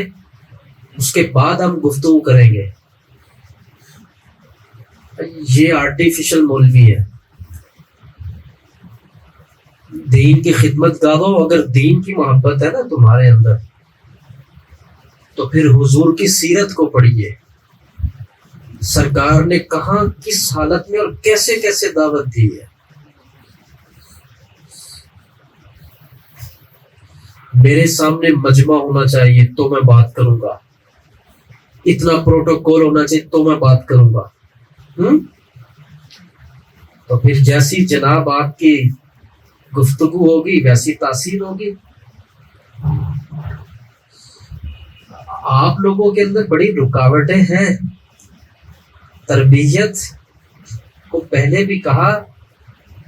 اس کے بعد ہم گفتگو کریں گے. یہ آرٹیفیشل مولوی ہے. دین کی خدمت گاہو، اگر دین کی محبت ہے نا تمہارے اندر تو پھر حضور کی سیرت کو پڑھیے. سرکار نے کہاں، کس حالت میں اور کیسے کیسے دعوت دی ہے. میرے سامنے مجمع ہونا چاہیے تو میں بات کروں گا، اتنا پروٹوکول ہونا چاہیے تو میں بات کروں گا. تو پھر جیسی جناب آپ کی گفتگو ہوگی ویسی تاثیر ہوگی. آپ لوگوں کے اندر بڑی رکاوٹیں ہیں. تربیت کو پہلے بھی کہا،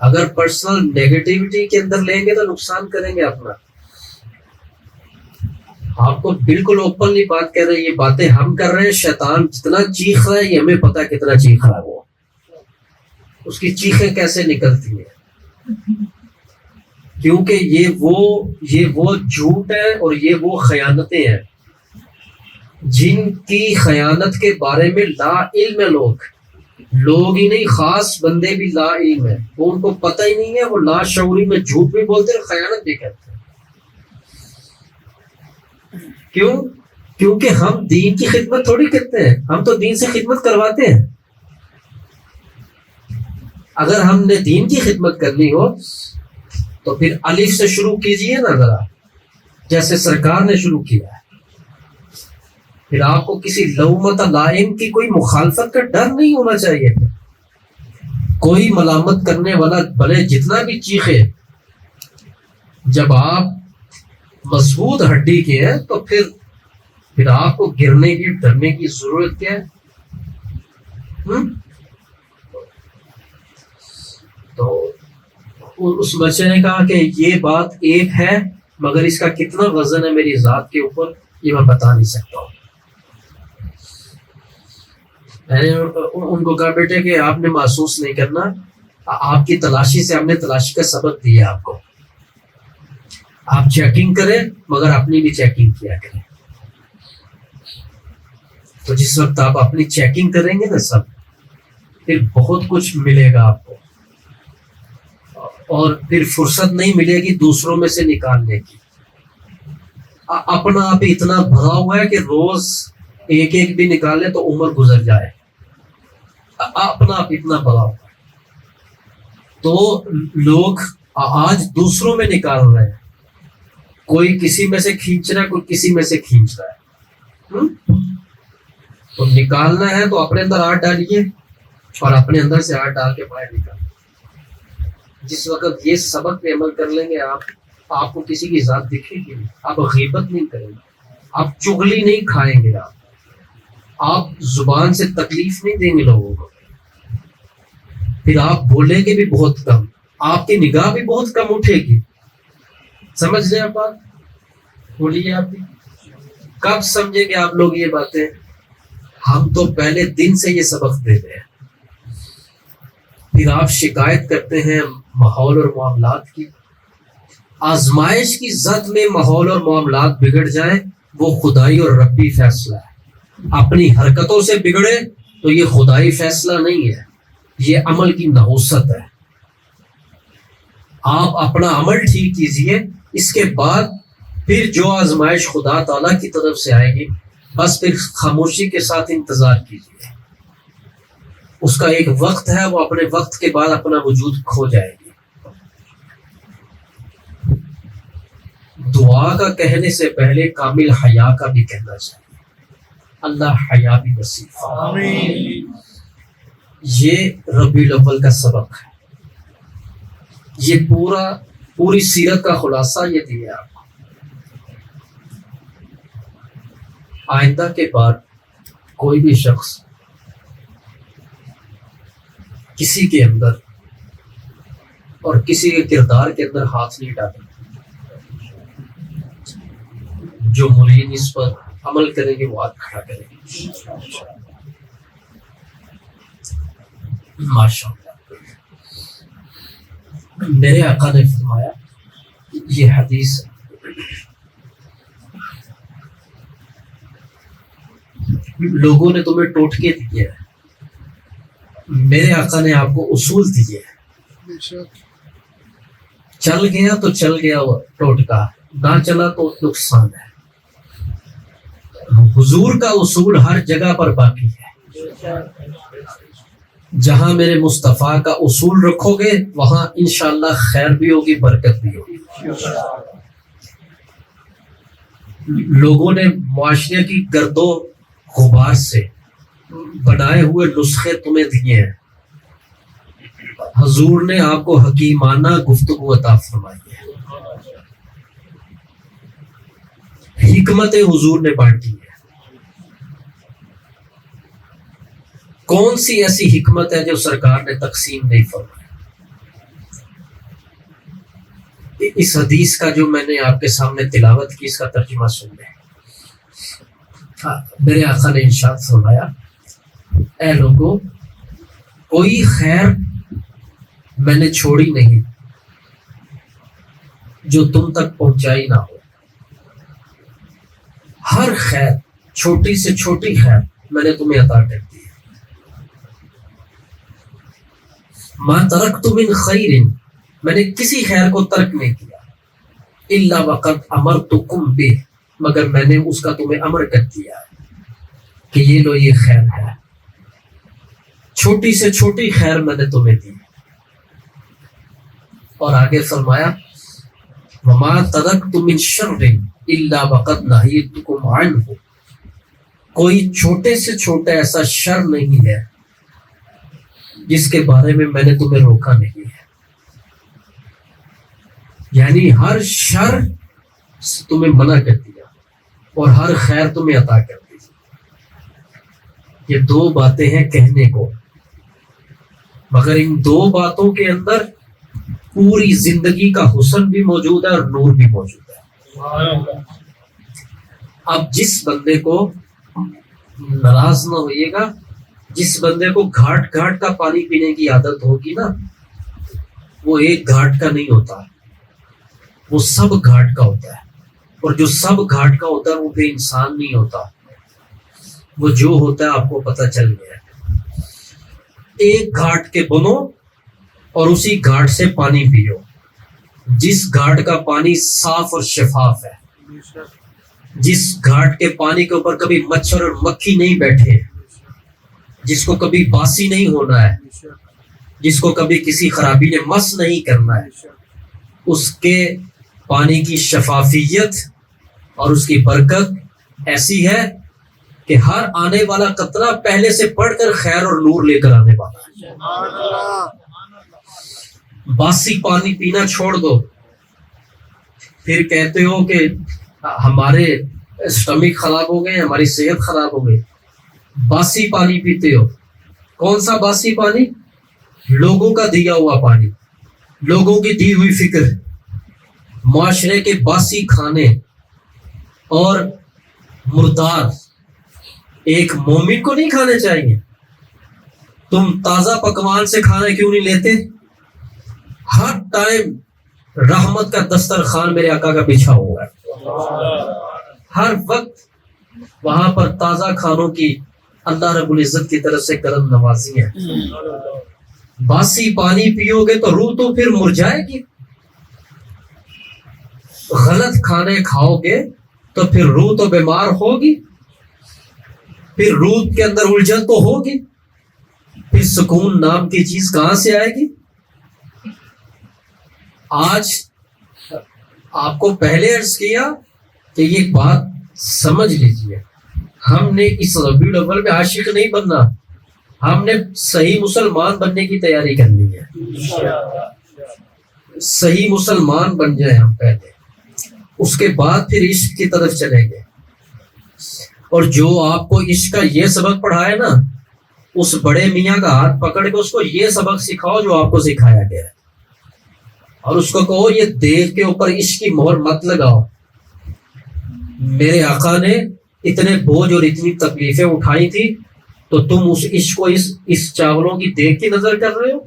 اگر پرسنل نیگیٹیوٹی کے اندر لیں گے تو نقصان کریں گے اپنا. آپ کو بالکل اوپنلی بات کر رہے ہیں، یہ باتیں ہم کر رہے ہیں. شیطان جتنا چیخ رہا ہے یہ ہمیں پتا کتنا چیخ رہا ہے، وہ اس کی چیخیں کیسے نکلتی ہیں، کیونکہ یہ وہ جھوٹ ہے اور یہ وہ خیانتیں ہیں جن کی خیانت کے بارے میں لا علم ہے. لوگ ہی نہیں، خاص بندے بھی لا علم ہے، وہ ان کو پتہ ہی نہیں ہے. وہ لا شعوری میں جھوٹ بھی بولتے ہیں، خیانت بھی کرتے ہیں. کیوں؟ کیونکہ ہم دین کی خدمت تھوڑی کرتے ہیں، ہم تو دین سے خدمت کرواتے ہیں. اگر ہم نے دین کی خدمت کرنی ہو تو پھر الف سے شروع کیجئے نا ذرا، جیسے سرکار نے شروع کیا ہے. پھر آپ کو کسی لومت لائم کی کوئی مخالفت کا ڈر نہیں ہونا چاہیے. کوئی ملامت کرنے والا بھلے جتنا بھی چیخے، جب آپ مضبوط ہڈی کے ہیں تو پھر آپ کو گرنے کی، ڈرنے کی ضرورت کیا ہے؟ تو اس بچے نے کہا کہ یہ بات ایک ہے مگر اس کا کتنا وزن ہے میری ذات کے اوپر یہ میں بتا نہیں سکتا ہوں. میں نے ان کو کہا بیٹے کہ آپ نے محسوس نہیں کرنا، آپ کی تلاشی سے ہم نے تلاشی کا سبق دیا آپ کو. آپ چیکنگ کریں مگر اپنی بھی چیکنگ کیا کریں. تو جس وقت آپ اپنی چیکنگ کریں گے نا سب، پھر بہت کچھ ملے گا آپ کو، اور پھر فرصت نہیں ملے گی دوسروں میں سے نکالنے کی. اپنا آپ اتنا بھرا ہوا ہے کہ روز ایک ایک بھی نکالے تو عمر گزر جائے. اپنا آپ اتنا بھرا ہوا ہے تو لوگ آج دوسروں میں نکال رہے ہیں. کوئی کسی میں سے کھینچ رہا ہے، کوئی کسی میں سے کھینچ رہا ہے. تو نکالنا ہے تو اپنے اندر آٹھ ڈالیے اور اپنے اندر سے آٹھ ڈال کے باہر نکالیں. جس وقت یہ سبق پہ عمل کر لیں گے آپ کو کسی کی ذات دکھے گی نہیں. آپ غیبت نہیں کریں گے، آپ چغلی نہیں کھائیں گے، آپ زبان سے تکلیف نہیں دیں گے لوگوں کو. پھر آپ بولیں گے بھی بہت کم، آپ کی نگاہ بھی بہت کم اٹھے گی. سمجھ لیں آپ بات؟ بولیے آپ بھی. کب سمجھیں گے آپ لوگ یہ باتیں؟ ہم تو پہلے دن سے یہ سبق دے رہے ہیں. پھر آپ شکایت کرتے ہیں ماحول اور معاملات کی. آزمائش کی زد میں ماحول اور معاملات بگڑ جائیں وہ خدائی اور ربی فیصلہ ہے. اپنی حرکتوں سے بگڑے تو یہ خدائی فیصلہ نہیں ہے، یہ عمل کی نحوست ہے. آپ اپنا عمل ٹھیک کیجئے، اس کے بعد پھر جو آزمائش خدا تعالیٰ کی طرف سے آئے گی بس پھر خاموشی کے ساتھ انتظار کیجیے. اس کا ایک وقت ہے، وہ اپنے وقت کے بعد اپنا وجود کھو جائے گی. دعا کا کہنے سے پہلے کامل حیا کا بھی کہنا چاہیے. اللہ حیا بھی نصیب فرمائے۔
آمین۔
یہ ربیع الاول کا سبق ہے، یہ پوری سیرت کا خلاصہ یہ دیا آپ کو۔ آئندہ کے بعد کوئی بھی شخص کسی کے اندر اور کسی کے کردار کے اندر ہاتھ نہیں ڈالے، جو مرید اس پر عمل کریں گے وہ ہاتھ کھڑا کریں گے ماشاء اللہ۔ میرے آقا نے فرمایا، یہ حدیث لوگوں نے تمہیں ٹوٹکے دیے ہیں، میرے آقا نے آپ کو اصول دیے ہیں۔
بے شک۔
چل گیا تو چل گیا وہ ٹوٹکا، نہ چلا تو نقصان ہے۔ حضور کا اصول ہر جگہ پر باقی ہے۔ جہاں میرے مصطفیٰ کا اصول رکھو گے وہاں انشاءاللہ خیر بھی ہوگی، برکت بھی ہوگی۔ لوگوں نے معاشرے کی گرد و غبار سے بنائے ہوئے نسخے تمہیں دیے ہیں، حضور نے آپ کو حکیمانہ گفتگو عطا فرمائی ہے، حکمت حضور نے بانٹی ہے۔ کون سی ایسی حکمت ہے جو سرکار نے تقسیم نہیں فرمائی؟ اس حدیث کا جو میں نے آپ کے سامنے تلاوت کی، اس کا ترجمہ سن لیں۔ میرے آقا نے ارشاد فرمایا، اے لوگوں، کوئی خیر میں نے چھوڑی نہیں جو تم تک پہنچائی نہ ہو۔ ہر خیر، چھوٹی سے چھوٹی خیر میں نے تمہیں عطا کر دی ہے۔ ما ترکت من خیر، میں نے کسی خیر کو ترک نہیں کیا، الا وقد امرتکم بہ، مگر میں نے اس کا تمہیں امر کر دیا ہے کہ یہ لو، یہ خیر ہے۔ چھوٹی سے چھوٹی خیر میں نے تمہیں دی۔ اور آگے فرمایا، وما ترکت من شر الا وقد نہیتکم عنہ، کوئی چھوٹے سے چھوٹا ایسا شر نہیں ہے جس کے بارے میں میں نے تمہیں روکا نہیں ہے۔ یعنی ہر شر سے تمہیں منع کر دیا اور ہر خیر تمہیں عطا کر دی۔ یہ دو باتیں ہیں کہنے کو، مگر ان دو باتوں کے اندر پوری زندگی کا حسن بھی موجود ہے اور نور بھی موجود ہے۔ اب جس بندے کو ناراض نہ ہوئیے گا، جس بندے کو گھاٹ گھاٹ کا پانی پینے کی عادت ہوگی نا، وہ ایک گھاٹ کا نہیں ہوتا، وہ سب گھاٹ کا ہوتا ہے۔ اور جو سب گھاٹ کا ہوتا ہے وہ پھر انسان نہیں ہوتا، وہ جو ہوتا ہے آپ کو پتہ چل گیا۔ ایک گھاٹ کے بنو اور اسی گھاٹ سے پانی پیو، جس گھاٹ کا پانی صاف اور شفاف ہے،
بے شک۔
جس گھاٹ کے پانی کے اوپر کبھی مچھر اور مکھی نہیں بیٹھے، جس کو کبھی باسی نہیں ہونا ہے،
بے شک۔
جس کو کبھی کسی خرابی نے مس نہیں کرنا ہے،
بے شک۔
اس کے پانی کی شفافیت اور اس کی برکت ایسی ہے کہ ہر آنے والا قطرہ پہلے سے پڑھ کر خیر اور نور لے کر آنے والا ہے۔
سبحان اللہ۔
باسی پانی پینا چھوڑ دو، پھر کہتے ہو کہ ہمارے اسٹمک خراب ہو گئے، ہماری صحت خراب ہو گئی۔ باسی پانی پیتے ہو۔ کون سا باسی پانی؟ لوگوں کا دیا ہوا پانی، لوگوں کی دی ہوئی فکر، معاشرے کے باسی کھانے اور مردار ایک مومن کو نہیں کھانے چاہیے۔ تم تازہ پکوان سے کھانا کیوں نہیں لیتے؟ ہر ٹائم رحمت کا دسترخوان میرے آقا کا بچھا ہوا ہے، ہر وقت وہاں پر تازہ کھانوں کی اللہ رب العزت کی طرف سے کرم نوازی ہے۔ باسی پانی پیو گے تو روح تو پھر مرجھائے گی، غلط کھانے کھاؤ گے تو پھر روح تو بیمار ہوگی، پھر روح کے اندر الجھن تو ہوگی، پھر سکون نام کی چیز کہاں سے آئے گی؟ آج آپ کو پہلے عرض کیا کہ یہ بات سمجھ لیجئے، ہم نے اس ربیع الاول میں عاشق نہیں بننا، ہم نے صحیح مسلمان بننے کی تیاری کرنی ہے. صحیح مسلمان بن جائیں ہم پہلے، اس کے بعد پھر عشق کی طرف چلیں گے. اور جو آپ کو عشق کا یہ سبق پڑھائے نا، اس بڑے میاں کا ہاتھ پکڑ کے اس کو یہ سبق سکھاؤ جو آپ کو سکھایا گیا ہے، اور اس کو کہو یہ دل کے اوپر عشق کی مہر مت لگاؤ. میرے آقا نے اتنے بوجھ اور اتنی تکلیفیں اٹھائی تھی، تو تم اس عشق کو اس چاولوں کی دیگ کی نظر کر رہے ہو،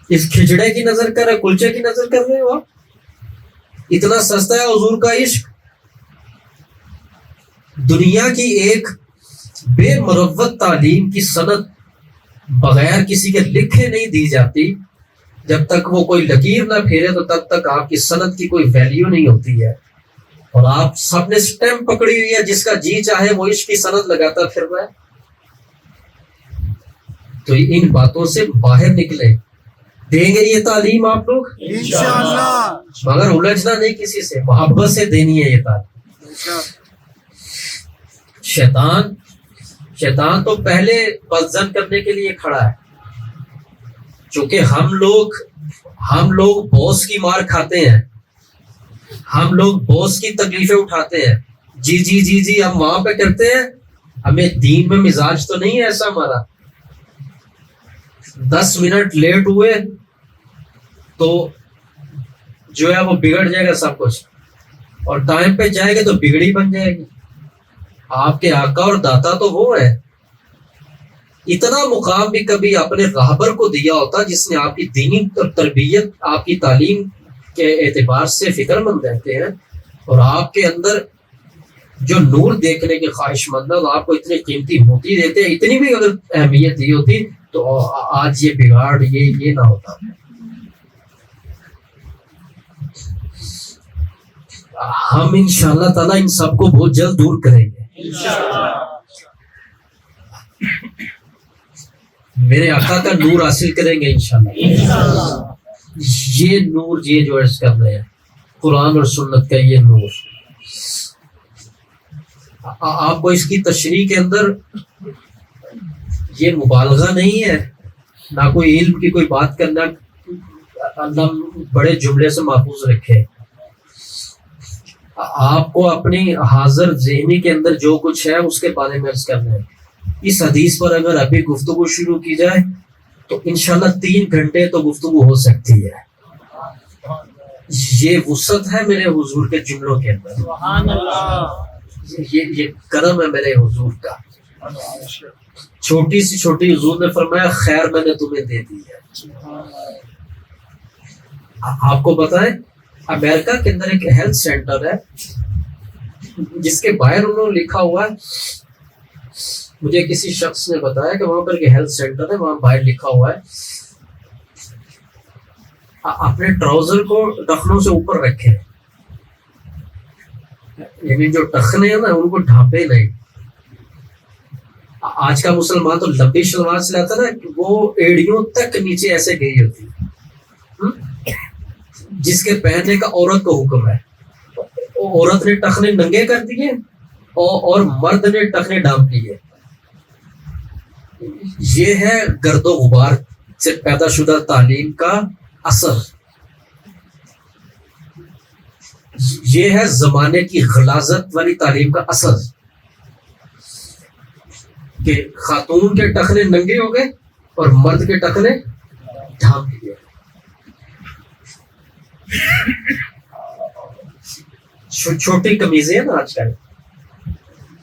اس کھچڑے کی نظر کر رہے ہو، کلچے کی نظر کر رہے ہو. آپ اتنا سستا ہے حضور کا عشق. دنیا کی ایک بے مروت تعلیم کی سند بغیر کسی کے لکھے نہیں دی جاتی. جب تک وہ کوئی لکیر نہ پھیرے تو تب تک آپ کی سند کی کوئی ویلیو نہیں ہوتی ہے. اور آپ سب نے سٹیمپ پکڑی ہوئی ہے، جس کا جی چاہے وہ عشق کی سند لگاتا پھر رہا ہے. تو ان باتوں سے باہر نکلے. دیں گے یہ تعلیم آپ لوگ
انشاءاللہ.
مگر الجھنا نہیں کسی سے، محبت سے دینی ہے یہ تعلیم. شیطان تو پہلے بدزن کرنے کے لیے کھڑا ہے. چونکہ ہم لوگ بوس کی مار کھاتے ہیں، ہم لوگ بوس کی تکلیفیں اٹھاتے ہیں. جی جی جی جی ہم وہاں پہ کرتے ہیں. ہمیں دین میں مزاج تو نہیں ہے ایسا ہمارا. 10 منٹ لیٹ ہوئے تو جو ہے وہ بگڑ جائے گا سب کچھ، اور ٹائم پہ جائے گا تو بگڑی بن جائے گی. آپ کے آقا اور داتا تو وہ ہے. اتنا مقام بھی کبھی اپنے راہبر کو دیا ہوتا جس نے آپ کی دینی تربیت، آپ کی تعلیم کے اعتبار سے فکر مند رہتے ہیں، اور آپ کے اندر جو نور دیکھنے کے خواہش مند ہے، آپ کو اتنی قیمتی موتی دیتے ہیں. اتنی بھی اگر اہمیت دی ہوتی تو آج یہ بگاڑ یہ نہ ہوتا. ہم انشاءاللہ تعالی ان سب کو بہت جلد دور کریں گے میرے آقا کا نور حاصل کریں گے انشاءاللہ. یہ نور، یہ جو عرض کر رہے ہیں قرآن اور سنت کا یہ نور، آپ کو اس کی تشریح کے اندر یہ مبالغہ نہیں ہے، نہ کوئی علم کی کوئی بات کرنا. اللہ بڑے جملے سے محفوظ رکھے. آپ کو اپنی حاضر ذہنی کے اندر جو کچھ ہے اس کے بارے میں عرض کرنا ہے. اس حدیث پر اگر ابھی گفتگو شروع کی جائے تو انشاءاللہ 3 گھنٹے تو گفتگو ہو سکتی ہے. یہ وسعت ہے میرے حضور کے جملوں کے اندر.
سبحان اللہ.
یہ کرم ہے میرے حضور کا. چھوٹی سی چھوٹی حضور نے فرمایا خیر میں نے تمہیں دے دی ہے. آپ کو بتائیں امریکہ کے اندر ایک ہیلتھ سینٹر ہے جس کے باہر انہوں نے لکھا ہوا ہے، مجھے کسی شخص نے بتایا کہ وہاں پر ایک ہیلتھ سینٹر ہے، وہاں باہر لکھا ہوا ہے اپنے ٹراؤزر کو ٹخنوں سے اوپر رکھے، یعنی جو ٹخنے ہیں نا ان کو ڈھانپے نہیں. آج کا مسلمان تو لمبی شلوار سے لاتا نا، وہ ایڑیوں تک نیچے ایسے گئی ہوتی ہے، جس کے پہننے کا عورت کو حکم ہے. عورت نے ٹخنے ننگے کر دیے اور مرد نے ٹخنے ڈھانپ لیے. یہ ہے گرد و غبار سے پیدا شدہ تعلیم کا اثر. یہ ہے زمانے کی غلاظت والی تعلیم کا اثر کہ خاتون کے ٹخنے ننگے ہو گئے اور مرد کے ٹخنے ڈھانپ لیے. چھوٹی قمیضیں ہیں نا آج کل.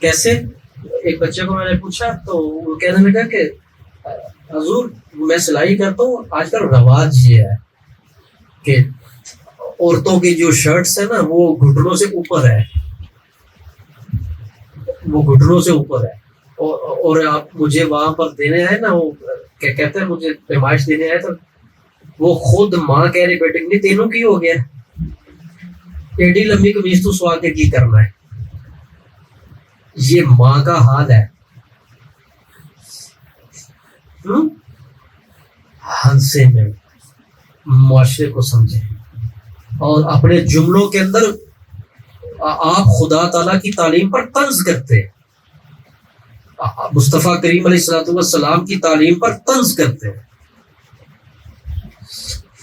کیسے؟ ایک بچے کو میں نے پوچھا تو وہ کہنے لگا کہ حضور میں سلائی کرتا ہوں، آج کل رواج یہ ہے کہ عورتوں کی جو شرٹس ہیں نا وہ گھٹنوں سے اوپر ہے، وہ گھٹنوں سے اوپر ہے، اور آپ مجھے وہاں پر دینے آئے نا، وہ کیا کہتے ہیں مجھے پیمائش دینے آئے تو وہ خود ماں کہہ رہی بیٹے نہیں تینوں کی ہو گیا، ایڈی لمبی قمیض تو سوا کے کی کرنا ہے. یہ ماں کا حال ہے. ہنسے میں معاشرے کو سمجھیں اور اپنے جملوں کے اندر آپ خدا تعالیٰ کی تعلیم پر طنز کرتے ہیں. مصطفیٰ کریم علیہ الصلوۃ والسلام کی تعلیم پر طنز کرتے ہیں.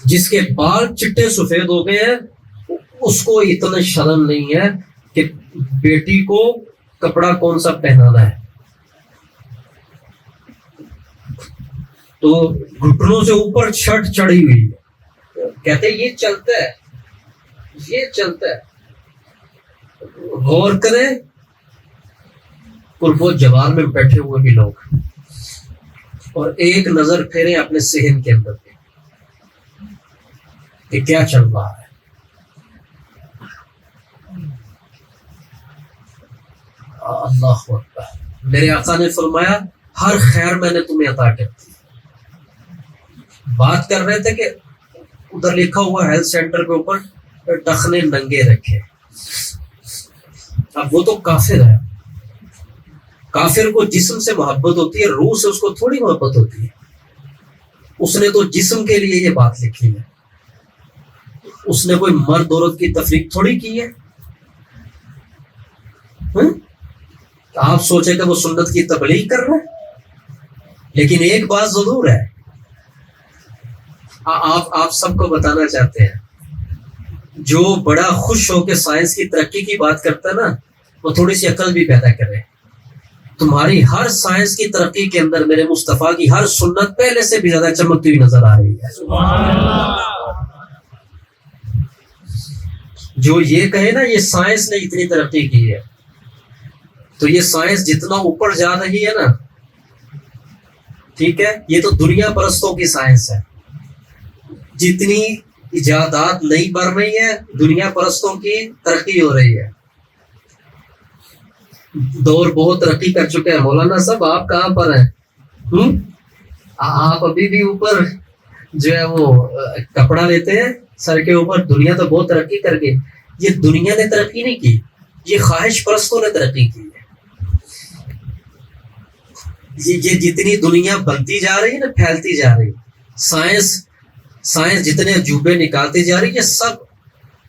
جس کے بال چٹے سفید ہو گئے ہیں اس کو اتنا شرم نہیں ہے کہ بیٹی کو کپڑا کون سا پہنانا ہے. تو گھٹنوں سے اوپر شرٹ چڑھی ہوئی ہے، کہتے ہیں یہ چلتا ہے، یہ چلتا ہے. غور کریں قرب و جوار میں بیٹھے ہوئے بھی لوگ، اور ایک نظر پھیریں اپنے صحن کے اندر کہ کیا چل رہا ہے. اللہ اکبر. میرے آقا نے فرمایا ہر خیر میں نے تمہیں عطا کر دی. بات کر رہے تھے کہ ادھر لکھا ہوا ہیلتھ سینٹر کے اوپر ٹخنے ننگے رکھے. اب وہ تو کافر ہے، کافر کو جسم سے محبت ہوتی ہے، روح سے اس کو تھوڑی محبت ہوتی ہے. اس نے تو جسم کے لیے یہ بات لکھی ہے، اس نے کوئی مرد عورت کی تفریق تھوڑی کی ہے. آپ سوچیں کہ وہ سنت کی تبلیغ کر رہے ہیں. لیکن ایک بات ضرور ہے، آپ سب کو بتانا چاہتے ہیں، جو بڑا خوش ہو کے سائنس کی ترقی کی بات کرتا ہے نا، وہ تھوڑی سی عقل بھی پیدا کرے. تمہاری ہر سائنس کی ترقی کے اندر میرے مصطفیٰ کی ہر سنت پہلے سے بھی زیادہ چمکتی ہوئی نظر آ رہی ہے. جو یہ کہے نا یہ سائنس نے اتنی ترقی کی ہے، تو یہ سائنس جتنا اوپر جا رہی ہے نا، ٹھیک ہے، یہ تو دنیا پرستوں کی سائنس ہے. جتنی ایجادات نہیں بڑھ رہی ہیں، دنیا پرستوں کی ترقی ہو رہی ہے. دور بہت ترقی کر چکے ہیں. مولانا صاحب آپ کہاں پر ہیں؟ آپ ابھی بھی اوپر جو ہے وہ کپڑا لیتے ہیں سر کے اوپر. دنیا تو بہت ترقی کر گئی. یہ دنیا نے ترقی نہیں کی، یہ خواہش پرستوں نے ترقی کی ہے. یہ جتنی دنیا بنتی جا رہی ہے نا، پھیلتی جا رہی ہے، سائنس جتنے عجوبے نکالتی جا رہی ہے،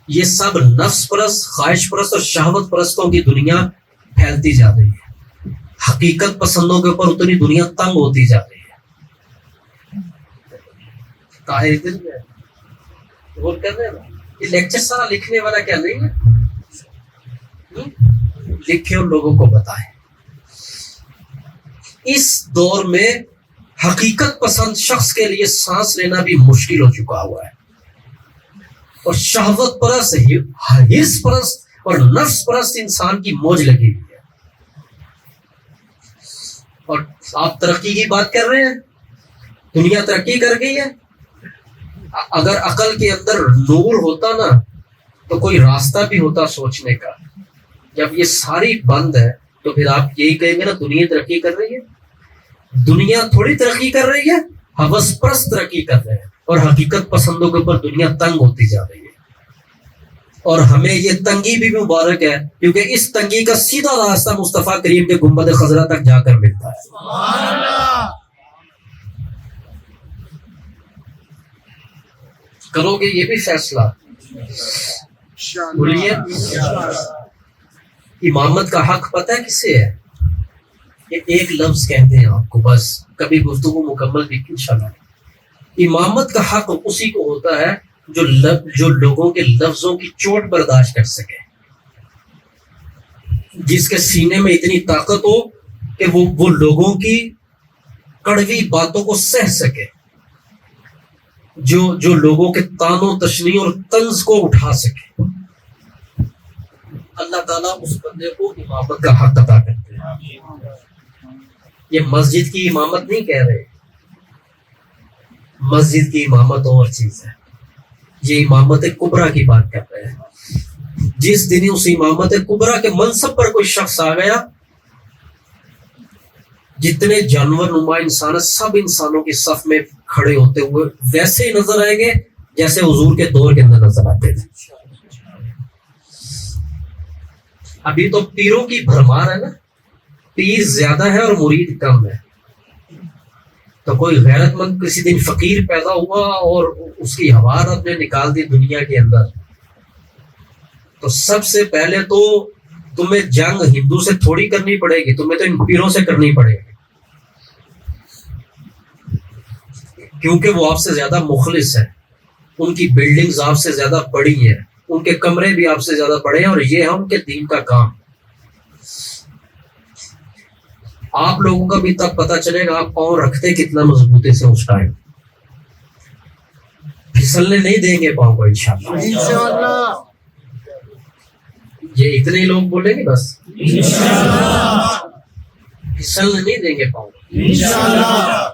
یہ سب نفس پرست، خواہش پرست اور شہوت پرستوں کی دنیا پھیلتی جا رہی ہے. حقیقت پسندوں کے اوپر اتنی دنیا تنگ ہوتی جا رہی ہے. طاہر دل میں غور کر رہے ہیں نا، یہ لیکچر سارا لکھنے والا کیا نہیں ہے، لکھے اور لوگوں کو بتائے. اس دور میں حقیقت پسند شخص کے لیے سانس لینا بھی مشکل ہو چکا ہوا ہے، اور شہوت پرست، حرص پرست اور نفس پرست انسان کی موج لگی ہوئی ہے. اور آپ ترقی کی بات کر رہے ہیں، دنیا ترقی کر گئی ہے. اگر عقل کے اندر نور ہوتا نا تو کوئی راستہ بھی ہوتا سوچنے کا. جب یہ ساری بند ہے تو پھر آپ یہی کہیں گے نا دنیا ترقی کر رہی ہے. دنیا تھوڑی ترقی کر رہی ہے، ہوس پرست ترقی کر رہے ہیں، اور حقیقت پسندوں کے اوپر دنیا تنگ ہوتی جا رہی ہے. اور ہمیں یہ تنگی بھی مبارک ہے، کیونکہ اس تنگی کا سیدھا راستہ مصطفیٰ کریم کے گنبد خضرا تک جا کر ملتا ہے.
سبحان اللہ.
کرو گے یہ بھی فیصلہ؟ بولیے. امامت کا حق پتہ ہے کسے ہے؟ یہ ایک لفظ کہتے ہیں آپ کو، بس کبھی گفتگو مکمل بھی انشاءاللہ. امامت کا حق اسی کو ہوتا ہے جو لوگوں کے لفظوں کی چوٹ برداشت کر سکے، جس کے سینے میں اتنی طاقت ہو کہ وہ لوگوں کی کڑوی باتوں کو سہ سکے، جو لوگوں کے طعن و تشنیع اور طنز کو اٹھا سکے. اللہ تعالیٰ اس بندے کو امامت کا حق عطا کرتے ہیں. یہ مسجد کی امامت نہیں کہہ رہے، مسجد کی امامت اور چیز ہے. یہ امامت کبریٰ کی بات کر رہے ہیں. جس دن اس امامت کبریٰ کے منصب پر کوئی شخص آ گیا، جتنے جانور نما انسان سب انسانوں کی صف میں کھڑے ہوتے ہوئے ویسے ہی نظر آئیں گے جیسے حضور کے دور کے اندر نظر آتے تھے. ابھی تو پیروں کی بھرمار ہے نا، پیر زیادہ ہے اور مرید کم ہے. تو کوئی غیرت مند کسی دن فقیر پیدا ہوا اور اس کی ہوا رب نے نکال دی دنیا کے اندر، تو سب سے پہلے تو تمہیں جنگ ہندو سے تھوڑی کرنی پڑے گی، تمہیں تو ان پیروں سے کرنی پڑے گی، کیونکہ وہ آپ سے زیادہ مخلص ہے، ان کی بلڈنگز آپ سے زیادہ بڑی ہیں، ان کے کمرے بھی آپ سے زیادہ بڑے ہیں، اور یہ ہے ان کے دین کا کام۔ آپ لوگوں کا بھی تب پتہ چلے گا آپ پاؤں رکھتے کتنا مضبوطی سے اس ٹائم، پھسلنے نہیں دیں گے پاؤں کو انشاءاللہ۔
انشاءاللہ
یہ اتنے ہی لوگ بولیں گے بس، پھسلنے نہیں دیں گے پاؤں۔
انشاءاللہ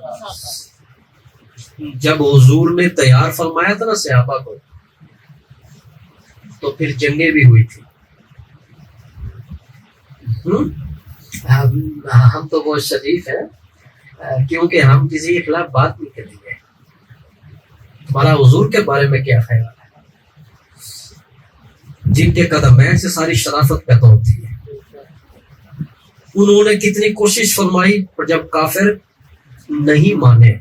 جب حضور نے تیار فرمایا تھا نا صحابہ کو، تو پھر جنگیں بھی ہوئی تھی۔ ہم تو بہت شریف ہیں، کیونکہ ہم کسی کے خلاف بات نہیں کریں گے۔ تمہارا حضور کے بارے میں کیا خیال ہے؟ جن کے قدمین سے ساری شرافت پیدا ہوتی ہے، انہوں نے کتنی کوشش فرمائی، اور جب کافر نہیں مانے،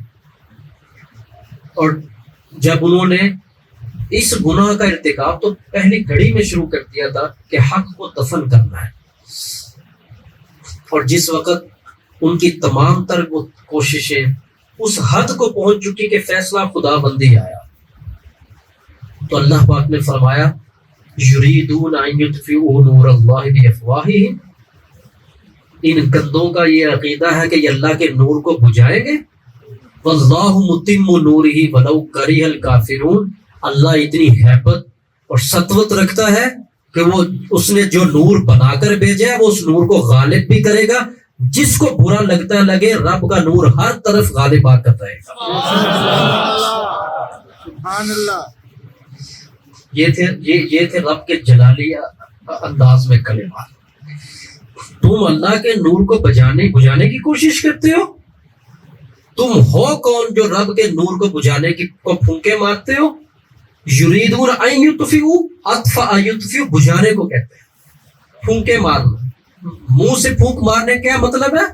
اور جب انہوں نے اس گناہ کا ارتکاب تو پہلی گھڑی میں شروع کر دیا تھا کہ حق کو دفن کرنا ہے، اور جس وقت ان کی تمام تر کوششیں اس حد کو پہنچ چکی کہ فیصلہ خدا بندی آیا، تو اللہ پاک نے فرمایا یریدون ان یطفئوا نور اللہ بافواہہم، ان گندوں کا یہ عقیدہ ہے کہ یہ اللہ کے نور کو بجھائیں گے، واللہ متم نورہ ولو کرہ الکافرون، اللہ اتنی ہیبت اور سطوت رکھتا ہے کہ وہ اس نے جو نور بنا کر بھیجا ہے وہ اس نور کو غالب بھی کرے گا، جس کو برا لگتا لگے، رب کا نور ہر طرف غالب آ کر رہے گا۔
سبحان اللہ
یہ تھے رب کے جلالی انداز میں کلمات۔ تم اللہ کے نور کو بجھانے کی کوشش کرتے ہو؟ تم ہو کون جو رب کے نور کو بجھانے کو پھونکے مارتے ہو؟ یریدون ان یطفئوا، اطفأ یطفئ بجھانے کو کہتے ہیں، پھونکے مارنا۔ منہ سے پھونک مارنے کیا مطلب ہے؟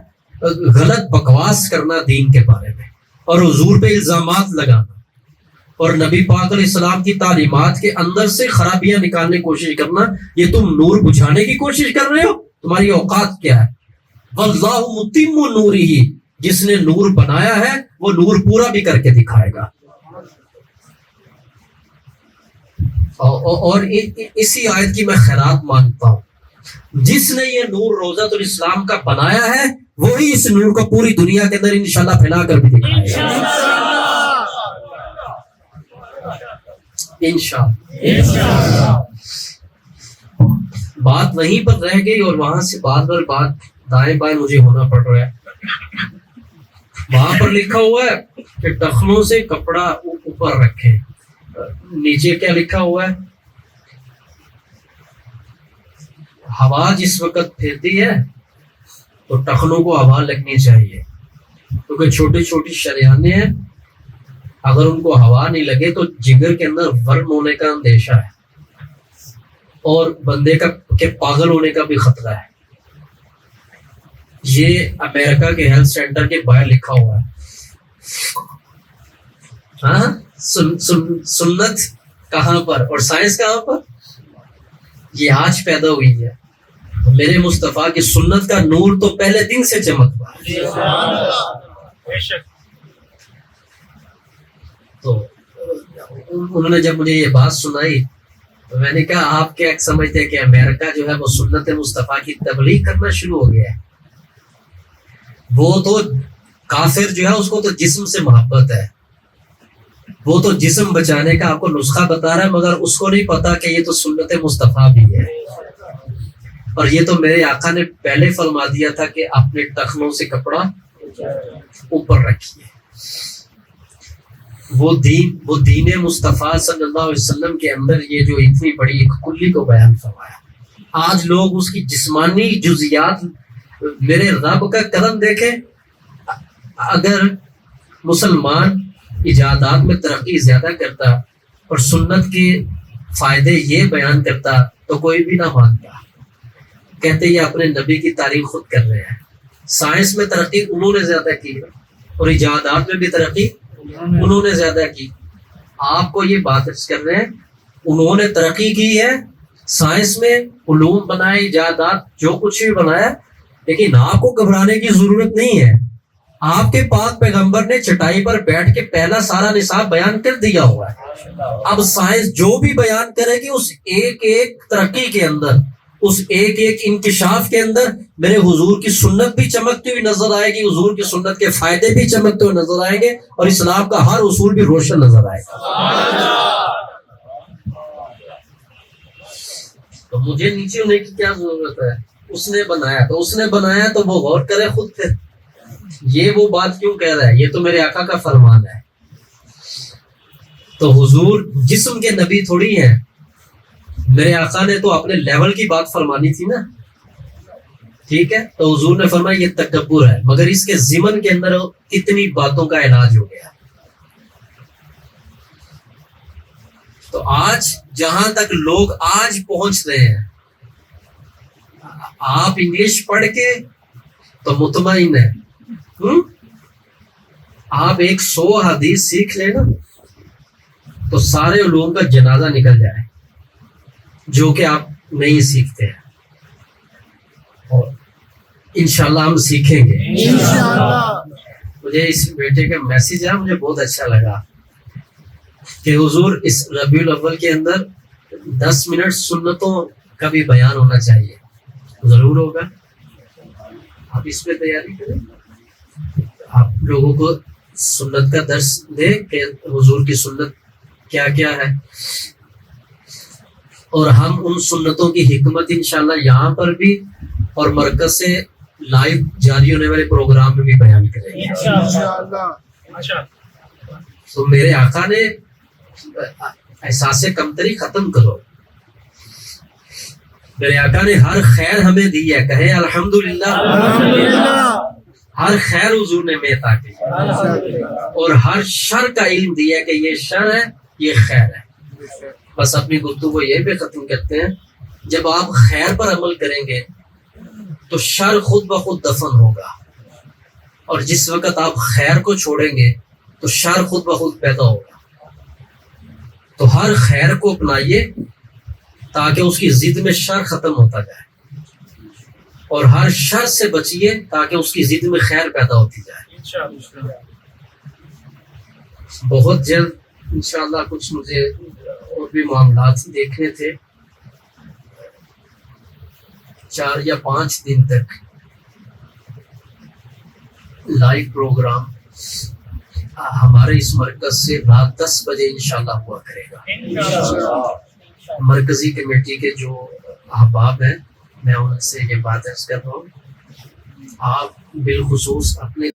غلط بکواس کرنا دین کے بارے میں، اور حضور پہ الزامات لگانا، اور نبی پاک علیہ السلام کی تعلیمات کے اندر سے خرابیاں نکالنے کی کوشش کرنا۔ یہ تم نور بجھانے کی کوشش کر رہے ہو؟ تمہاری اوقات کیا ہے؟ واللہ متم نورہ، جس نے نور بنایا ہے وہ نور پورا بھی کر کے دکھائے گا۔ اور اسی آیت کی میں خیرات مانگتا ہوں، جس نے یہ نور روضۃ الاسلام کا بنایا ہے وہی اس نور کو پوری دنیا کے اندر انشاءاللہ پھیلا کر بھی دکھائے گا انشاءاللہ۔ بات وہیں پر رہ گئی، اور وہاں سے بات دائیں بائیں مجھے ہونا پڑ رہا ہے۔ وہاں پر لکھا ہوا ہے کہ ٹخنوں سے کپڑا اوپر رکھیں، نیچے کیا لکھا ہوا ہے؟ ہوا جس وقت پھرتی ہے تو ٹخنوں کو ہوا لگنی چاہیے، کیونکہ چھوٹی چھوٹی شریانیں ہیں، اگر ان کو ہوا نہیں لگے تو جگر کے اندر ورم ہونے کا اندیشہ ہے، اور بندے کے پاگل ہونے کا بھی خطرہ ہے۔ یہ امریکہ کے ہیلتھ سینٹر کے باہر لکھا ہوا ہے۔ ہاں، سنت کہاں پر اور سائنس کہاں پر؟ یہ آج پیدا ہوئی ہے۔ میرے مصطفیٰ کی سنت کا نور تو پہلے دن سے چمکتا ہے۔ تو انہوں نے جب مجھے یہ بات سنائی تو میں نے کہا آپ کیا سمجھتے ہیں کہ امریکہ جو ہے وہ سنت مصطفیٰ کی تبلیغ کرنا شروع ہو گیا ہے؟ وہ تو کافر جو ہے اس کو تو جسم سے محبت ہے، وہ تو جسم بچانے کا آپ کو نسخہ بتا رہا ہے، مگر اس کو نہیں پتا کہ یہ تو سنت مصطفیٰ بھی ہے۔ اور یہ تو میرے آقا نے پہلے فرما دیا تھا کہ اپنے ٹخنوں سے کپڑا اوپر رکھیے۔ وہ دین مصطفیٰ صلی اللہ علیہ وسلم کے اندر یہ جو اتنی بڑی ایک کلی کو بیان فرمایا، آج لوگ اس کی جسمانی جزیات، میرے رب کا کرم دیکھیں، اگر مسلمان ایجادات میں ترقی زیادہ کرتا اور سنت کے فائدے یہ بیان کرتا تو کوئی بھی نہ مانتا۔ کہتے یہ اپنے نبی کی تعریف خود کر رہے ہیں۔ سائنس میں ترقی انہوں نے زیادہ کی اور ایجادات میں بھی ترقی انہوں نے زیادہ کی۔ آپ کو یہ بات کر رہے ہیں، انہوں نے ترقی کی ہے سائنس میں علوم بنائے، ایجادات جو کچھ بھی بنایا، لیکن آپ کو گھبرانے کی ضرورت نہیں ہے. آپ کے پاک پیغمبر نے چٹائی پر بیٹھ کے پہلا سارا نصاب بیان کر دیا ہوا ہے. اب سائنس جو بھی بیان کرے گی اس ایک ایک ترقی کے اندر، اس ایک ایک انکشاف کے اندر میرے حضور کی سنت بھی چمکتی ہوئی نظر آئے گی، حضور کی سنت کے فائدے بھی چمکتے ہوئے نظر آئیں گے، اور اسلام کا ہر اصول بھی روشن نظر آئے گا. تو مجھے نیچے ہونے کی کیا ضرورت ہے؟ اس نے بنایا تو اس نے بنایا تو وہ غور کرے خود پہ. یہ وہ بات کیوں کہہ رہا ہے؟ یہ تو میرے آقا کا فرمان ہے. تو حضور جسم کے نبی تھوڑی ہیں. میرے آقا نے تو اپنے لیول کی بات فرمانی تھی نا. ٹھیک ہے، تو حضور نے فرمایا یہ تکبر ہے، مگر اس کے ضمن کے اندر اتنی باتوں کا علاج ہو گیا. تو آج جہاں تک لوگ آج پہنچ رہے ہیں، آپ انگلش پڑھ کے تو مطمئن ہے، آپ 100 حدیث سیکھ لیں نا تو سارے علوم کا جنازہ نکل جائے جو کہ آپ نہیں سیکھتے ہیں. اور انشاءاللہ ہم سیکھیں گے
انشاءاللہ.
مجھے اس بیٹے کا میسج ہے، مجھے بہت اچھا لگا کہ حضور اس ربیع الاول کے اندر 10 منٹ سنتوں کا بھی بیان ہونا چاہیے. ضرور ہوگا. آپ اس پہ تیاری کریں، آپ لوگوں کو سنت کا درس دیں کہ حضور کی سنت کیا کیا ہے، اور ہم ان سنتوں کی حکمت انشاءاللہ یہاں پر بھی اور مرکز سے لائیو جاری ہونے والے پروگرام میں بھی بیان کریں گے
انشاءاللہ.
تو میرے آقا نے احساس کمتری ختم کرو. میرے آقا نے ہر خیر ہمیں دی ہے، کہیں الحمدللہ.
الحمدللہ.
ہر خیر حضور نے میں عطا کی، اور ہر شر کا علم دیا کہ یہ شر ہے یہ خیر ہے. بس اپنی گفتگو یہ بھی ختم کرتے ہیں، جب آپ خیر پر عمل کریں گے تو شر خود بخود دفن ہوگا، اور جس وقت آپ خیر کو چھوڑیں گے تو شر خود بخود پیدا ہوگا. تو ہر خیر کو اپنائیے تاکہ اس کی ضد میں شر ختم ہوتا جائے، اور ہر شر سے بچیے تاکہ اس کی ضد میں خیر پیدا ہوتی جائے. بہت جلد انشاءاللہ کچھ مجھے اور بھی معاملات دیکھنے تھے. 4 یا 5 دن تک لائیو پروگرام ہمارے اس مرکز سے رات 10 بجے انشاءاللہ ہوا کرے گا. مرکزی کمیٹی کے جو احباب ہیں، میں ان سے یہ بات عرض کر رہا ہوں، آپ بالخصوص اپنے